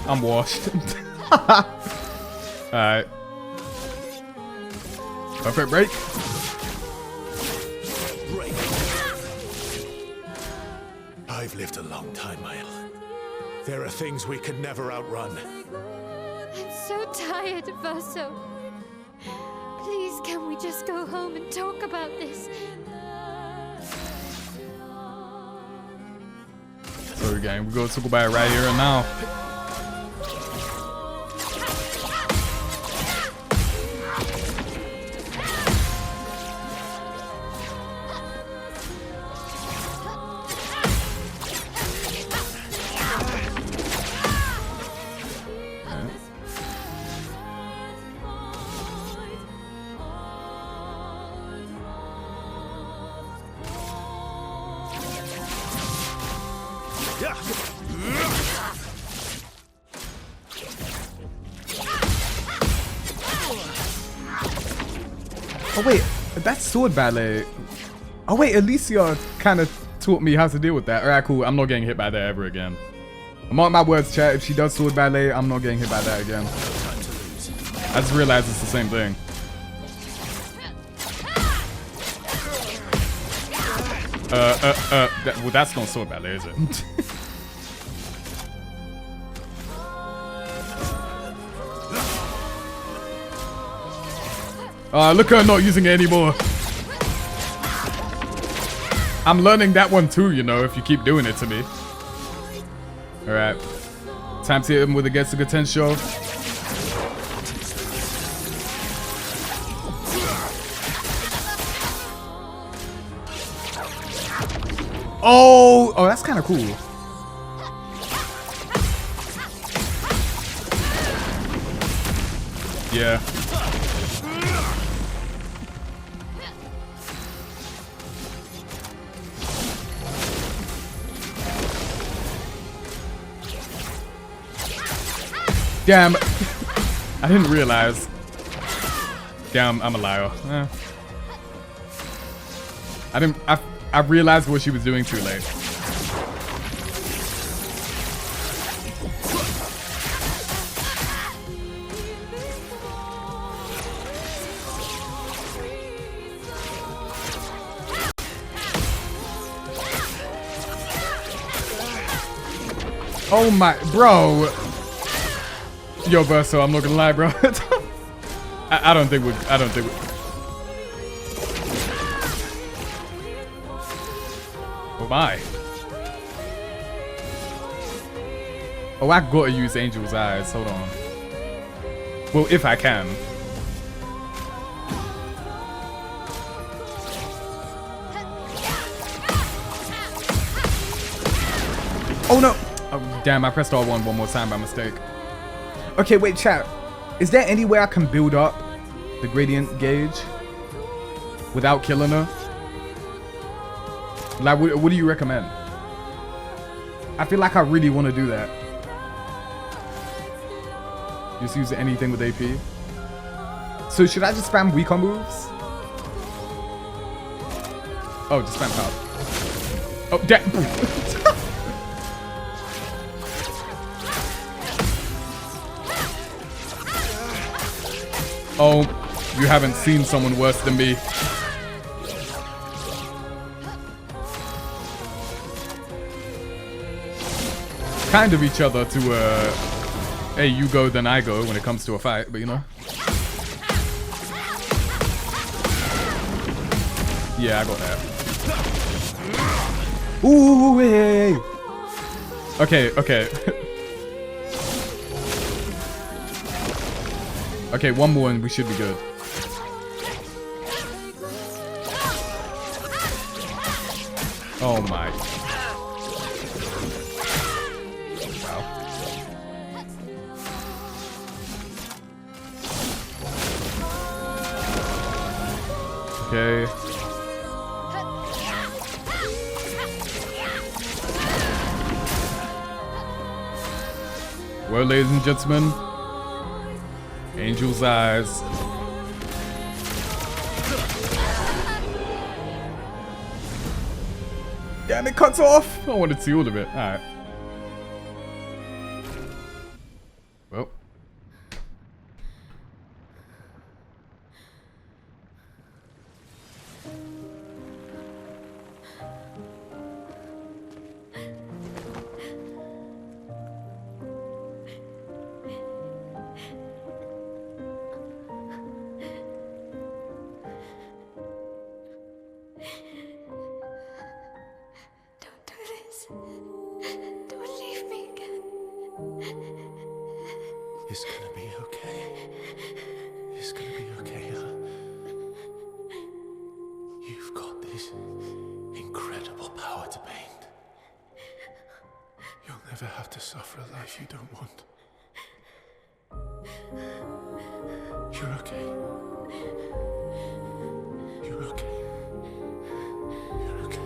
I'm washed. Alright. Perfect break. I've lived a long time, Mael. There are things we could never outrun. I'm so tired, Verso. Please, can we just go home and talk about this? So again, we're gonna talk about it right here and now. Oh wait, that's sword ballet. Oh wait, Alicia kind of taught me how to deal with that. Alright, cool. I'm not getting hit by that ever again. Mark my words, chat. If she does sword ballet, I'm not getting hit by that again. I just realized it's the same thing. Well, that's not sword ballet, is it? Look at her not using it anymore. I'm learning that one too, you know, if you keep doing it to me. Alright. Time to hit him with a Getsu Tensho. Oh, that's kind of cool. Yeah. Damn. I didn't realize. Damn, I'm a liar. I realized what she was doing too late. Oh my, bro. Yo, Verso, I'm not gonna lie, bro. I don't think we. Oh my. Oh, I gotta use Angel's Eyes. Hold on. Well, if I can. Oh no. Oh, damn, I pressed R1 one more time by mistake. Okay, wait, chat. Is there any way I can build up the gradient gauge without killing her? Like, what do you recommend? I feel like I really want to do that. Just use anything with AP. So should I just spam weaker moves? Oh, just spam power. Oh, damn. Oh, you haven't seen someone worse than me. Kind of each other to, hey, you go, then I go when it comes to a fight, but you know. Yeah, I got that. Ooh, hey. Okay, okay. Okay, one more and we should be good. Oh my. Wow. Okay. Well, ladies and gentlemen, Angel's Eyes. Damn, it cuts off! I wanted to see all of it. Alright. Well. It's gonna be okay. It's gonna be okay, huh? You've got this incredible power to paint. You'll never have to suffer a life you don't want. You're okay. You're okay. You're okay.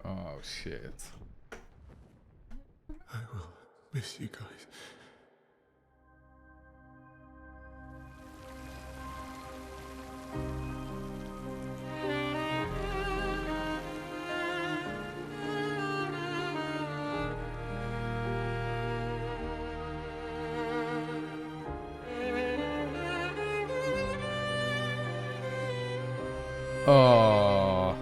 Oh, shit. I will miss you guys. Oh.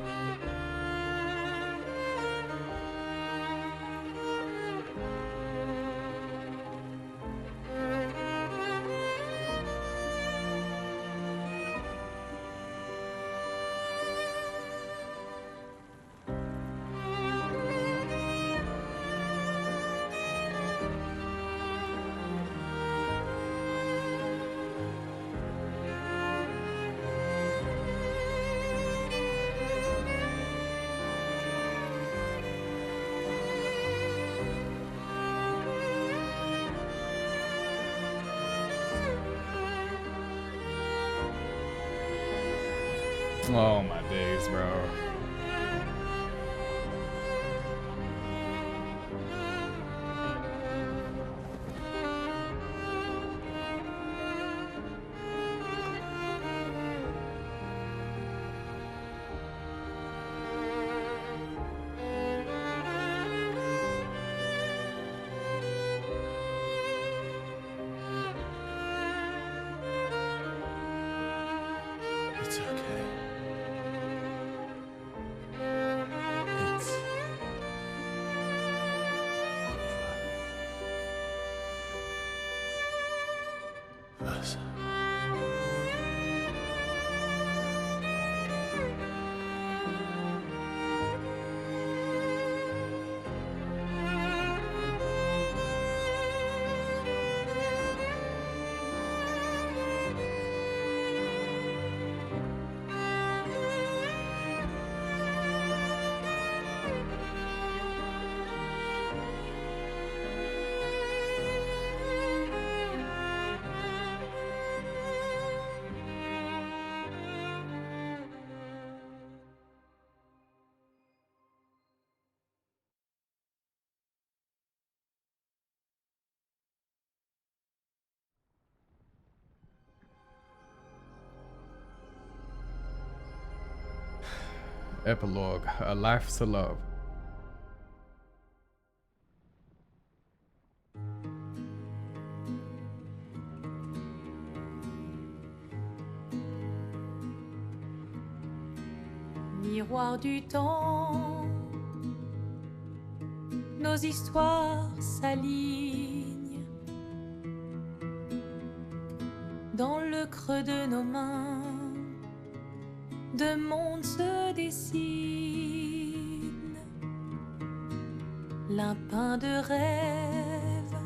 Oh my days, bro. versa. Epilogue: A Life to Love. Miroir du temps, nos histoires s'alignent dans le creux de nos mains. Deux mondes se dessinent, l'un peint de rêve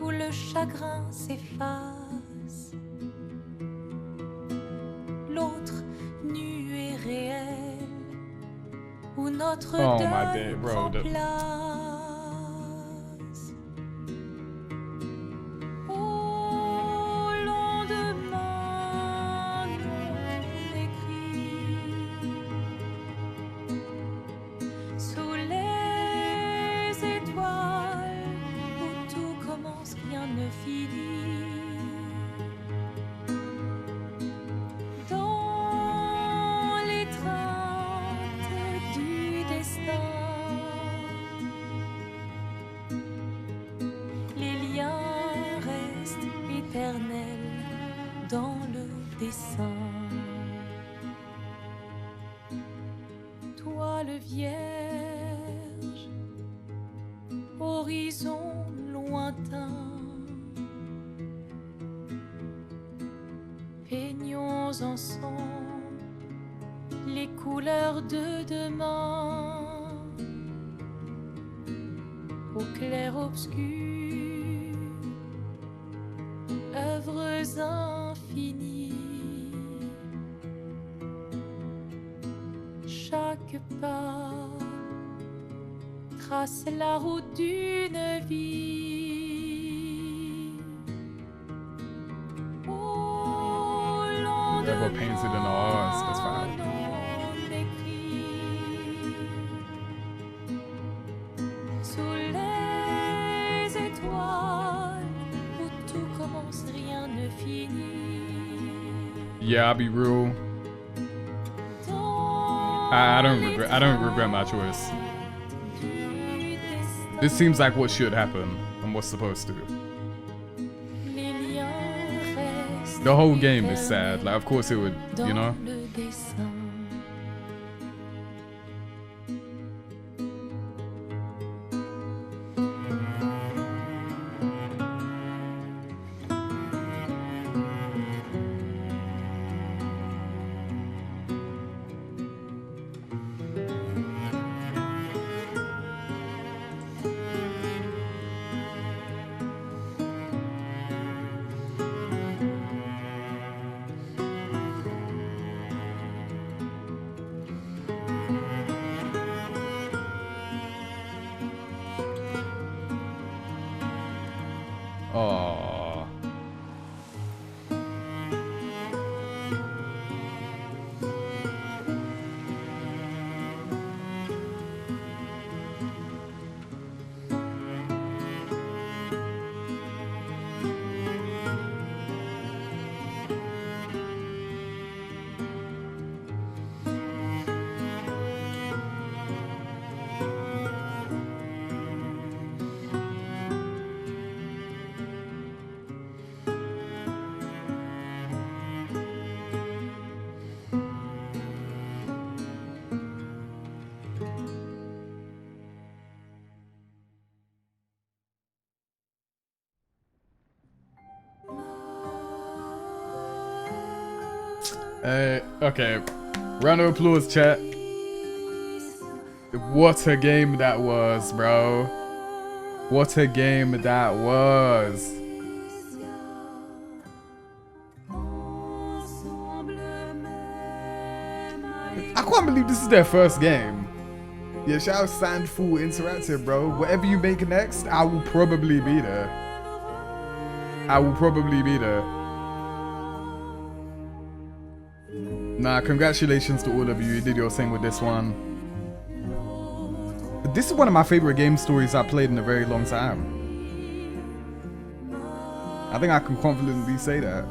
où le chagrin s'efface, l'autre nu et réel où notre Oh my deuil day, bro. prend place. Au lendemain non écrit, sous les étoiles où tout commence, rien ne finit. Dans l'étreinte du destin, les liens restent éternels dans le dessin. Toile vierge, horizon lointain, peignons ensemble les couleurs de demain, au clair-obscur, œuvres infinies. Chaque pas trace la route d'une vie. Au Whoever paints it in the R's, that's fine. non écrit, sous les étoiles où tout commence, rien ne finit. Yeah, I'll be real. I don't regret my choice. This seems like what should happen and what's supposed to. The whole game is sad. Like, of course it would, you know? Okay. Round of applause, chat. What a game that was, bro. What a game that was. I can't believe this is their first game. Yeah, shout out Sandful Interactive, bro. Whatever you make next, I will probably be there. I will probably be there. Nah, congratulations to all of you. You did your thing with this one. This is one of my favorite game stories I've played in a very long time. I think I can confidently say that.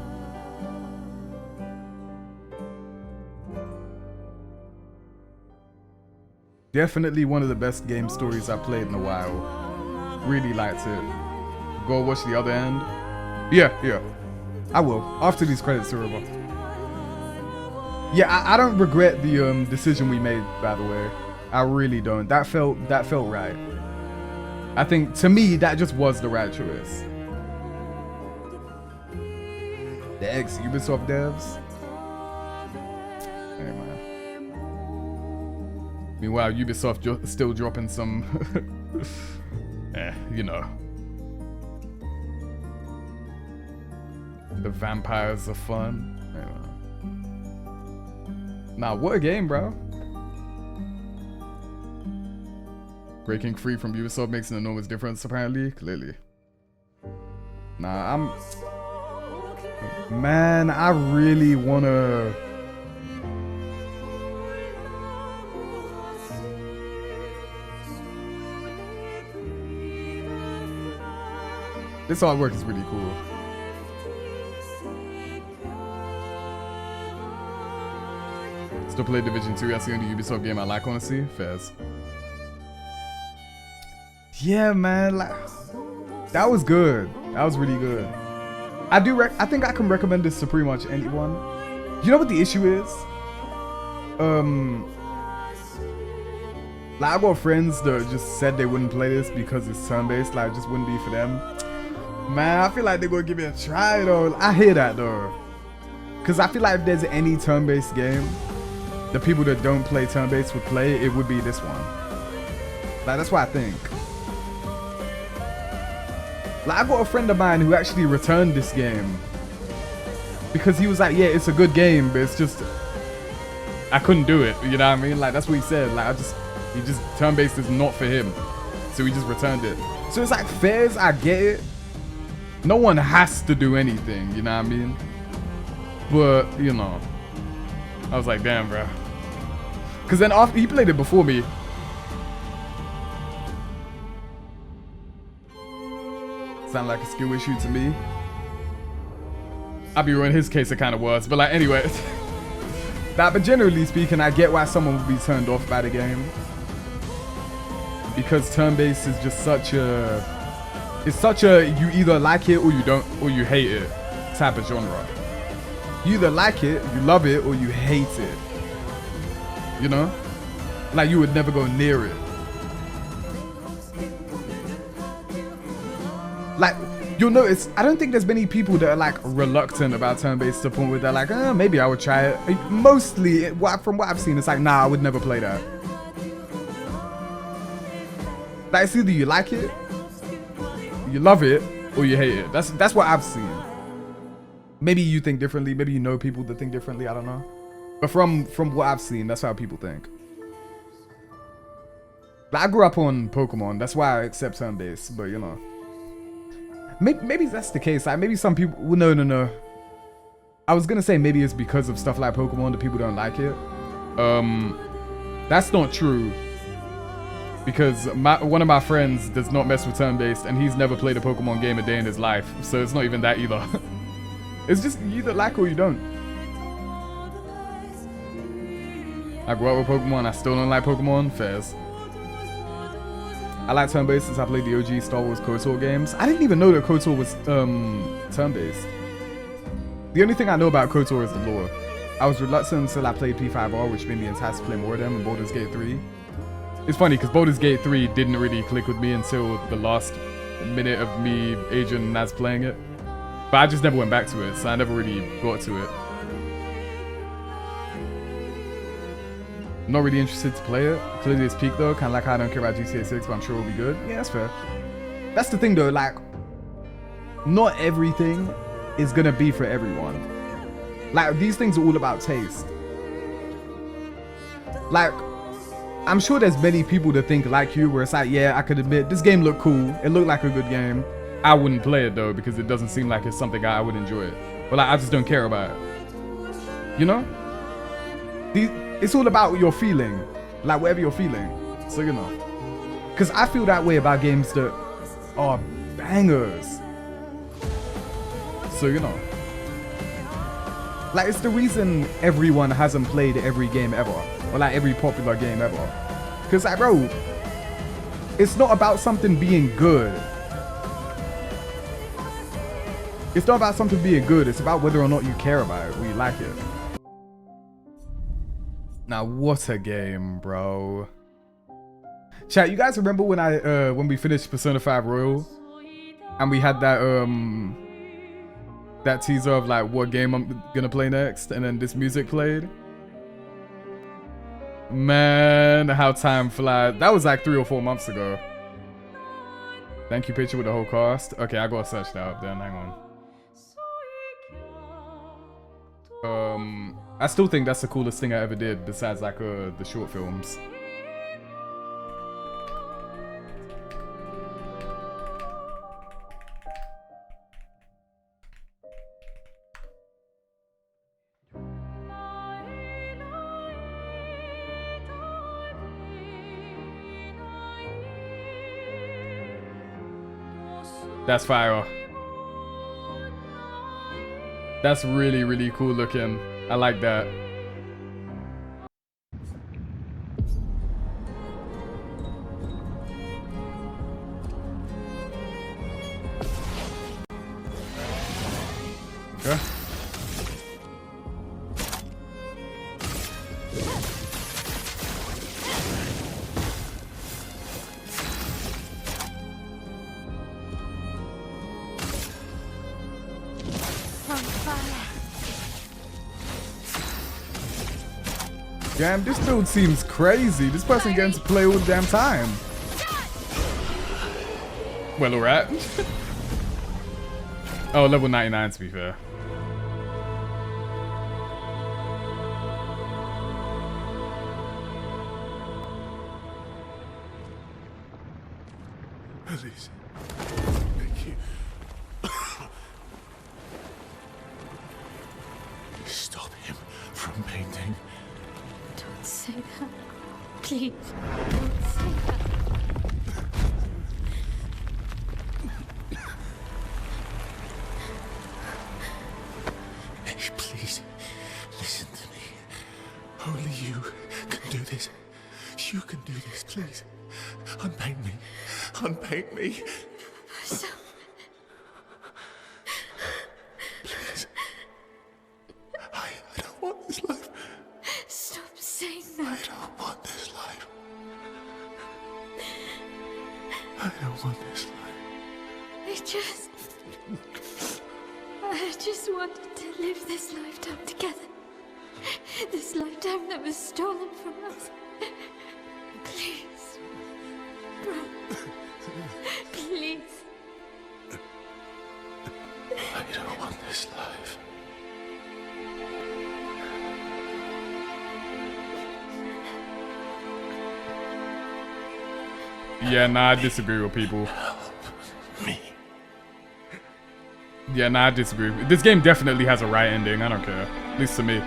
Definitely one of the best game stories I've played in a while. Really liked it. Go watch the other end. Yeah. I will. After these credits are over. Yeah, I don't regret the decision we made, by the way. I really don't. That felt right. I think, to me, that just was the right choice. The ex-Ubisoft devs. Hey, man. Meanwhile, Ubisoft still dropping some... you know. The vampires are fun. Anyway. Nah, what a game, bro. Breaking free from Ubisoft makes an enormous difference, apparently. Clearly. Nah, Man, I really wanna... This artwork is really cool. Still play Division 2. That's the only Ubisoft game I like, honestly. Fairs. Yeah, man. Like, that was good. That was really good. I think I can recommend this to pretty much anyone. You know what the issue is? Like, I got friends that just said they wouldn't play this because it's turn-based. Like, it just wouldn't be for them. Man, I feel like they're gonna give it a try though. I hear that though. Cause I feel like if there's any turn-based game, the people that don't play turn-based would play, it would be this one. Like, that's what I think. Like, I got a friend of mine who actually returned this game because he was like, yeah, it's a good game, but it's just, I couldn't do it. You know what I mean? Like, that's what he said. Like, he just, turn-based is not for him. So he just returned it. So it's like, fairs, I get it. No one has to do anything, you know what I mean? But, you know, I was like, damn, bro. Because then after he played it before me. Sound like a skill issue to me. I'll be real, in his case it kind of was. But like, anyway. But generally speaking, I get why someone would be turned off by the game. Because turn-based is just such a... It's such a, you either like it or you don't, or you hate it type of genre. You either like it, you love it, or you hate it. You know? Like, you would never go near it. Like, you'll notice, I don't think there's many people that are like reluctant about turn-based to the point where they're like, maybe I would try it. Mostly, from what I've seen, it's like, nah, I would never play that. Like, it's either you like it, you love it, or you hate it. That's what I've seen. Maybe you think differently. Maybe you know people that think differently. I don't know. But from what I've seen, that's how people think. Like, I grew up on Pokemon. That's why I accept turn-based. But, you know. Maybe that's the case. Like, maybe some people... Well, no. I was going to say maybe it's because of stuff like Pokemon that people don't like it. That's not true. Because one of my friends does not mess with turn-based, and he's never played a Pokemon game a day in his life. So it's not even that either. It's just you either like or you don't. I grew up with Pokemon, I still don't like Pokemon. Fairs. I like turn-based since I played the OG Star Wars KOTOR games. I didn't even know that KOTOR was turn-based. The only thing I know about KOTOR is the lore. I was reluctant until I played P5R, which made me enticed to play more of them, and Baldur's Gate 3. It's funny because Baldur's Gate 3 didn't really click with me until the last minute of me, Adrian, and Naz playing it. But I just never went back to it, so I never really got to it. Not really interested to play it. Clearly it's peak though, kind of like how I don't care about GTA 6, but I'm sure it'll be good. Yeah, that's fair. That's the thing though, like, not everything is gonna be for everyone. Like, these things are all about taste. Like, I'm sure there's many people that think like you, where it's like, yeah, I could admit this game looked cool. It looked like a good game. I wouldn't play it though, because it doesn't seem like it's something I would enjoy it. But like, I just don't care about it. You know? It's all about your feeling. Like, whatever you're feeling. So, you know. Because I feel that way about games that are bangers. So, you know. Like, it's the reason everyone hasn't played every game ever. Or like every popular game ever. Because like, bro, it's not about something being good. It's not about something being good. It's about whether or not you care about it or you like it. Now, what a game, bro. Chat, you guys remember when when we finished Persona 5 Royal and we had that teaser of like what game I'm gonna play next, and then this music played? Man, how time flies. That was like 3 or 4 months ago. Thank you, picture with the whole cast. Okay, I gotta search that up then. Hang on. I still think that's the coolest thing I ever did, besides like the short films. That's fire. That's really, really cool looking. I like that. Okay. Damn, this build seems crazy. This person getting to play all the damn time. Well, alright. Oh, level 99 to be fair. Please. Thank you. Stop him from painting. Don't say that. Please. Don't say that. Hey, please. Listen to me. Only you can do this. You can do this, please. Unpaint me. Unpaint me. So... Please. I don't want this life. Stop saying that. I don't want this life. I don't want this life. I just wanted to live this lifetime together. This lifetime that was stolen from us. Please. Bro. Please. I don't want this life. Yeah, nah, I disagree with people. Help me. Yeah, nah, I disagree. This game definitely has a right ending. I don't care. At least to me.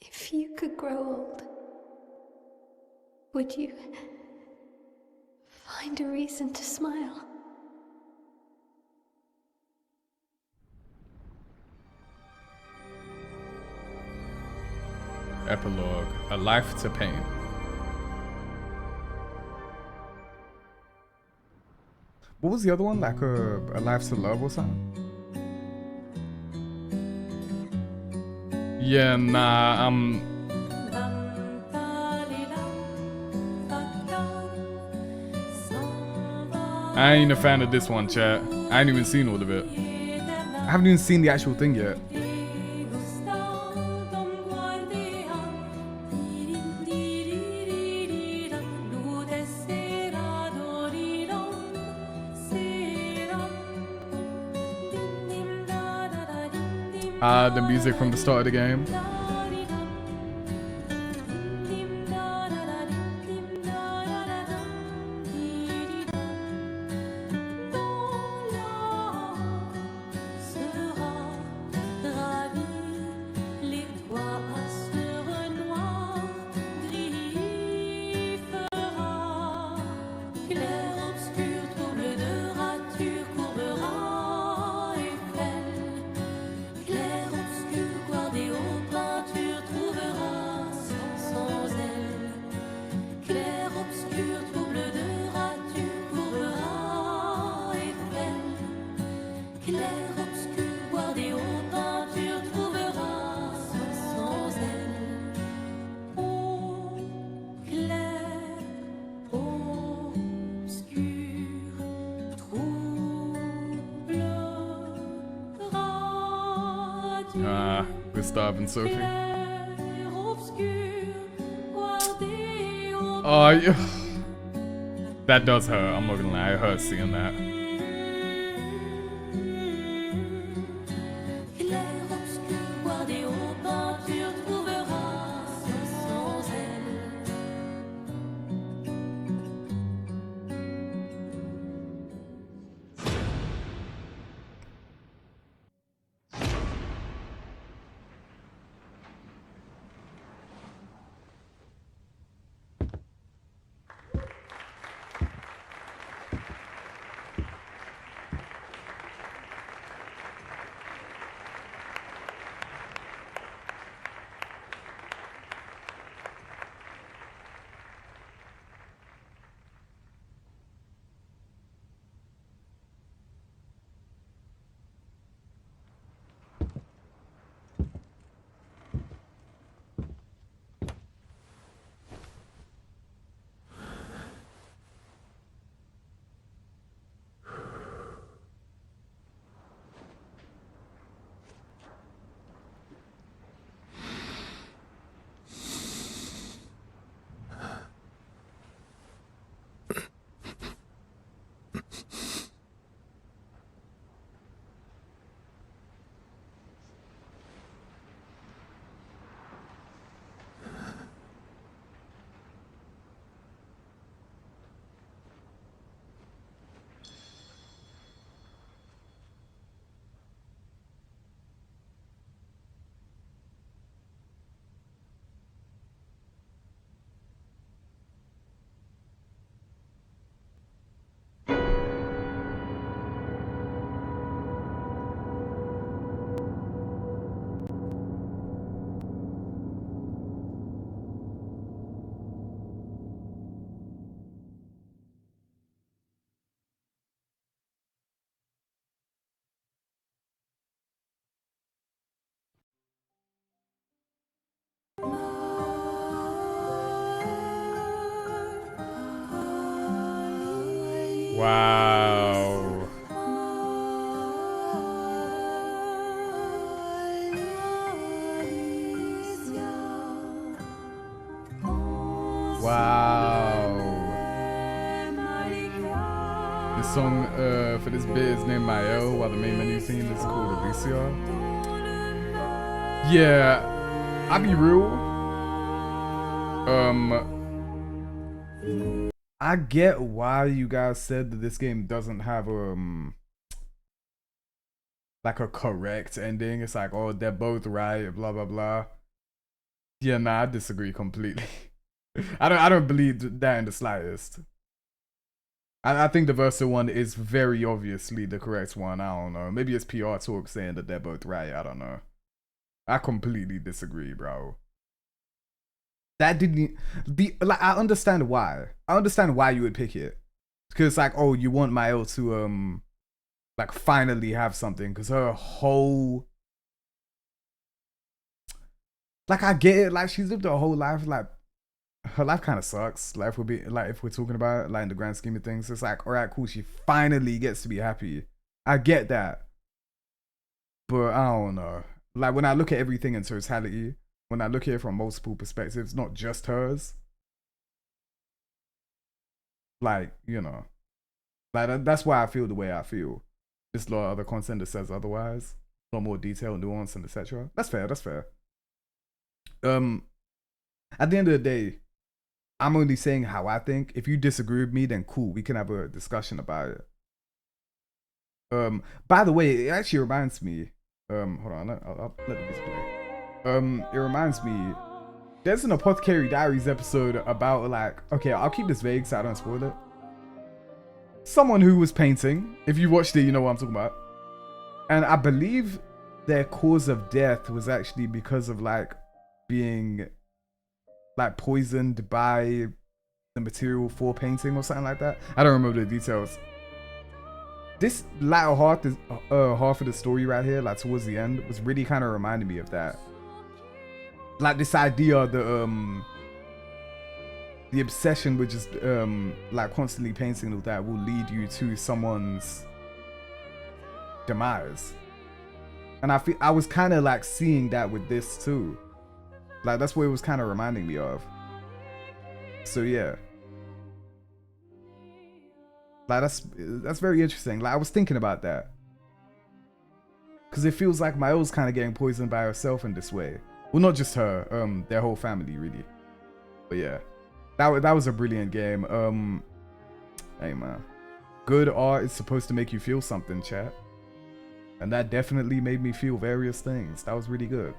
If you could grow old, would you find a reason to smile. Epilogue, A Life to Pain. What was the other one? Like a Life to Love or something? Yeah, nah, I ain't a fan of this one, chat. I ain't even seen all of it. I haven't even seen the actual thing yet. The music from the start of the game. Gustav and Sophie. Oh, yeah. That does hurt. I'm not gonna lie, it hurts seeing that. Wow. Wow. The song for this bit is named Mael, while the main menu theme is called Alicia. Yeah, I'll be real. I get why you guys said that this game doesn't have like a correct ending. It's like, oh, they're both right, blah blah blah. Yeah, nah, I disagree completely. I don't believe that in the slightest. I think the Versa one is very obviously the correct one. I don't know. Maybe it's PR talk saying that they're both right. I don't know. I completely disagree, bro. That didn't like. I understand why. I understand why you would pick it, because it's like, oh, you want Mael to like finally have something, because her whole, like, I get it. Like, she's lived her whole life. Like, her life kind of sucks. Life would be like, if we're talking about it, like in the grand scheme of things, it's like, all right, cool. She finally gets to be happy. I get that, but I don't know. Like, when I look at everything in totality, when I look at it from multiple perspectives, not just hers, like, you know, like that's why I feel the way I feel. There's a lot of other content that says otherwise, a lot more detail, nuance, and etc. That's fair. That's fair. At the end of the day, I'm only saying how I think. If you disagree with me, then cool, we can have a discussion about it. By the way, it actually reminds me. Hold on, I'll let the music play. It reminds me. There's an Apothecary Diaries episode about, like, okay, I'll keep this vague so I don't spoil it. Someone who was painting. If you watched it, you know what I'm talking about. And I believe their cause of death was actually because of, like, being, like, poisoned by the material for painting or something like that. I don't remember the details. This latter half of the story right here, like towards the end, was really kind of reminding me of that. Like, this idea that the obsession with just like constantly painting all that will lead you to someone's demise. And I was kind of like seeing that with this too. Like, that's what it was kind of reminding me of. So yeah. Like, that's very interesting. Like, I was thinking about that. Because it feels like Mael's kind of getting poisoned by herself in this way. Well, not just her, their whole family, really. But yeah. That was a brilliant game. Hey, man. Good art is supposed to make you feel something, chat. And that definitely made me feel various things. That was really good.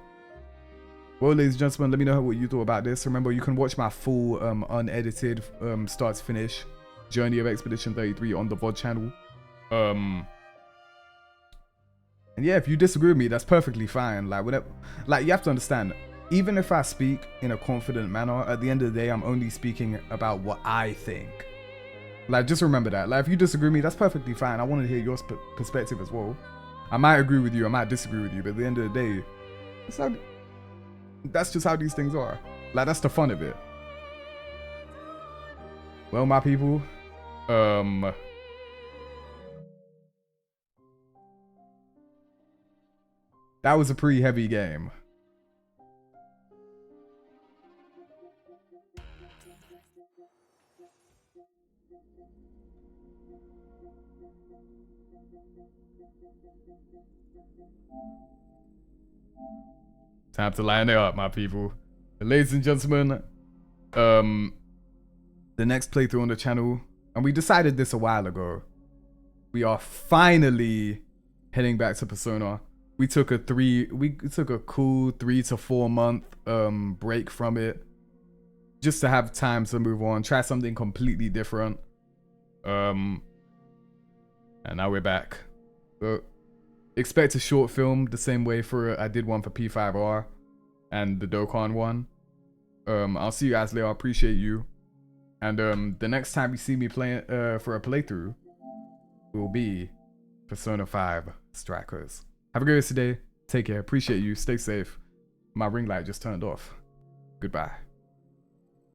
Well, ladies and gentlemen, let me know what you thought about this. Remember, you can watch my full, unedited, start to finish journey of Expedition 33 on the VOD channel. And yeah, if you disagree with me, that's perfectly fine. Like, whatever. Like, you have to understand, even if I speak in a confident manner, at the end of the day, I'm only speaking about what I think. Like, just remember that. Like, if you disagree with me, that's perfectly fine. I want to hear your perspective as well. I might agree with you, I might disagree with you, but at the end of the day, that's just how these things are. Like, that's the fun of it. Well, my people, that was a pretty heavy game. Time to line it up, my people. Ladies and gentlemen, the next playthrough on the channel, and we decided this a while ago. We are finally heading back to Persona. We took a cool 3 to 4 month break from it, just to have time to move on, try something completely different. And now we're back. So expect a short film the same way for I did one for P5R and the Dokkan one. I'll see you guys later. I appreciate you. And the next time you see me playing for a playthrough will be Persona 5 Strikers. Have a great rest of the day. Take care. Appreciate you. Stay safe. My ring light just turned off. Goodbye.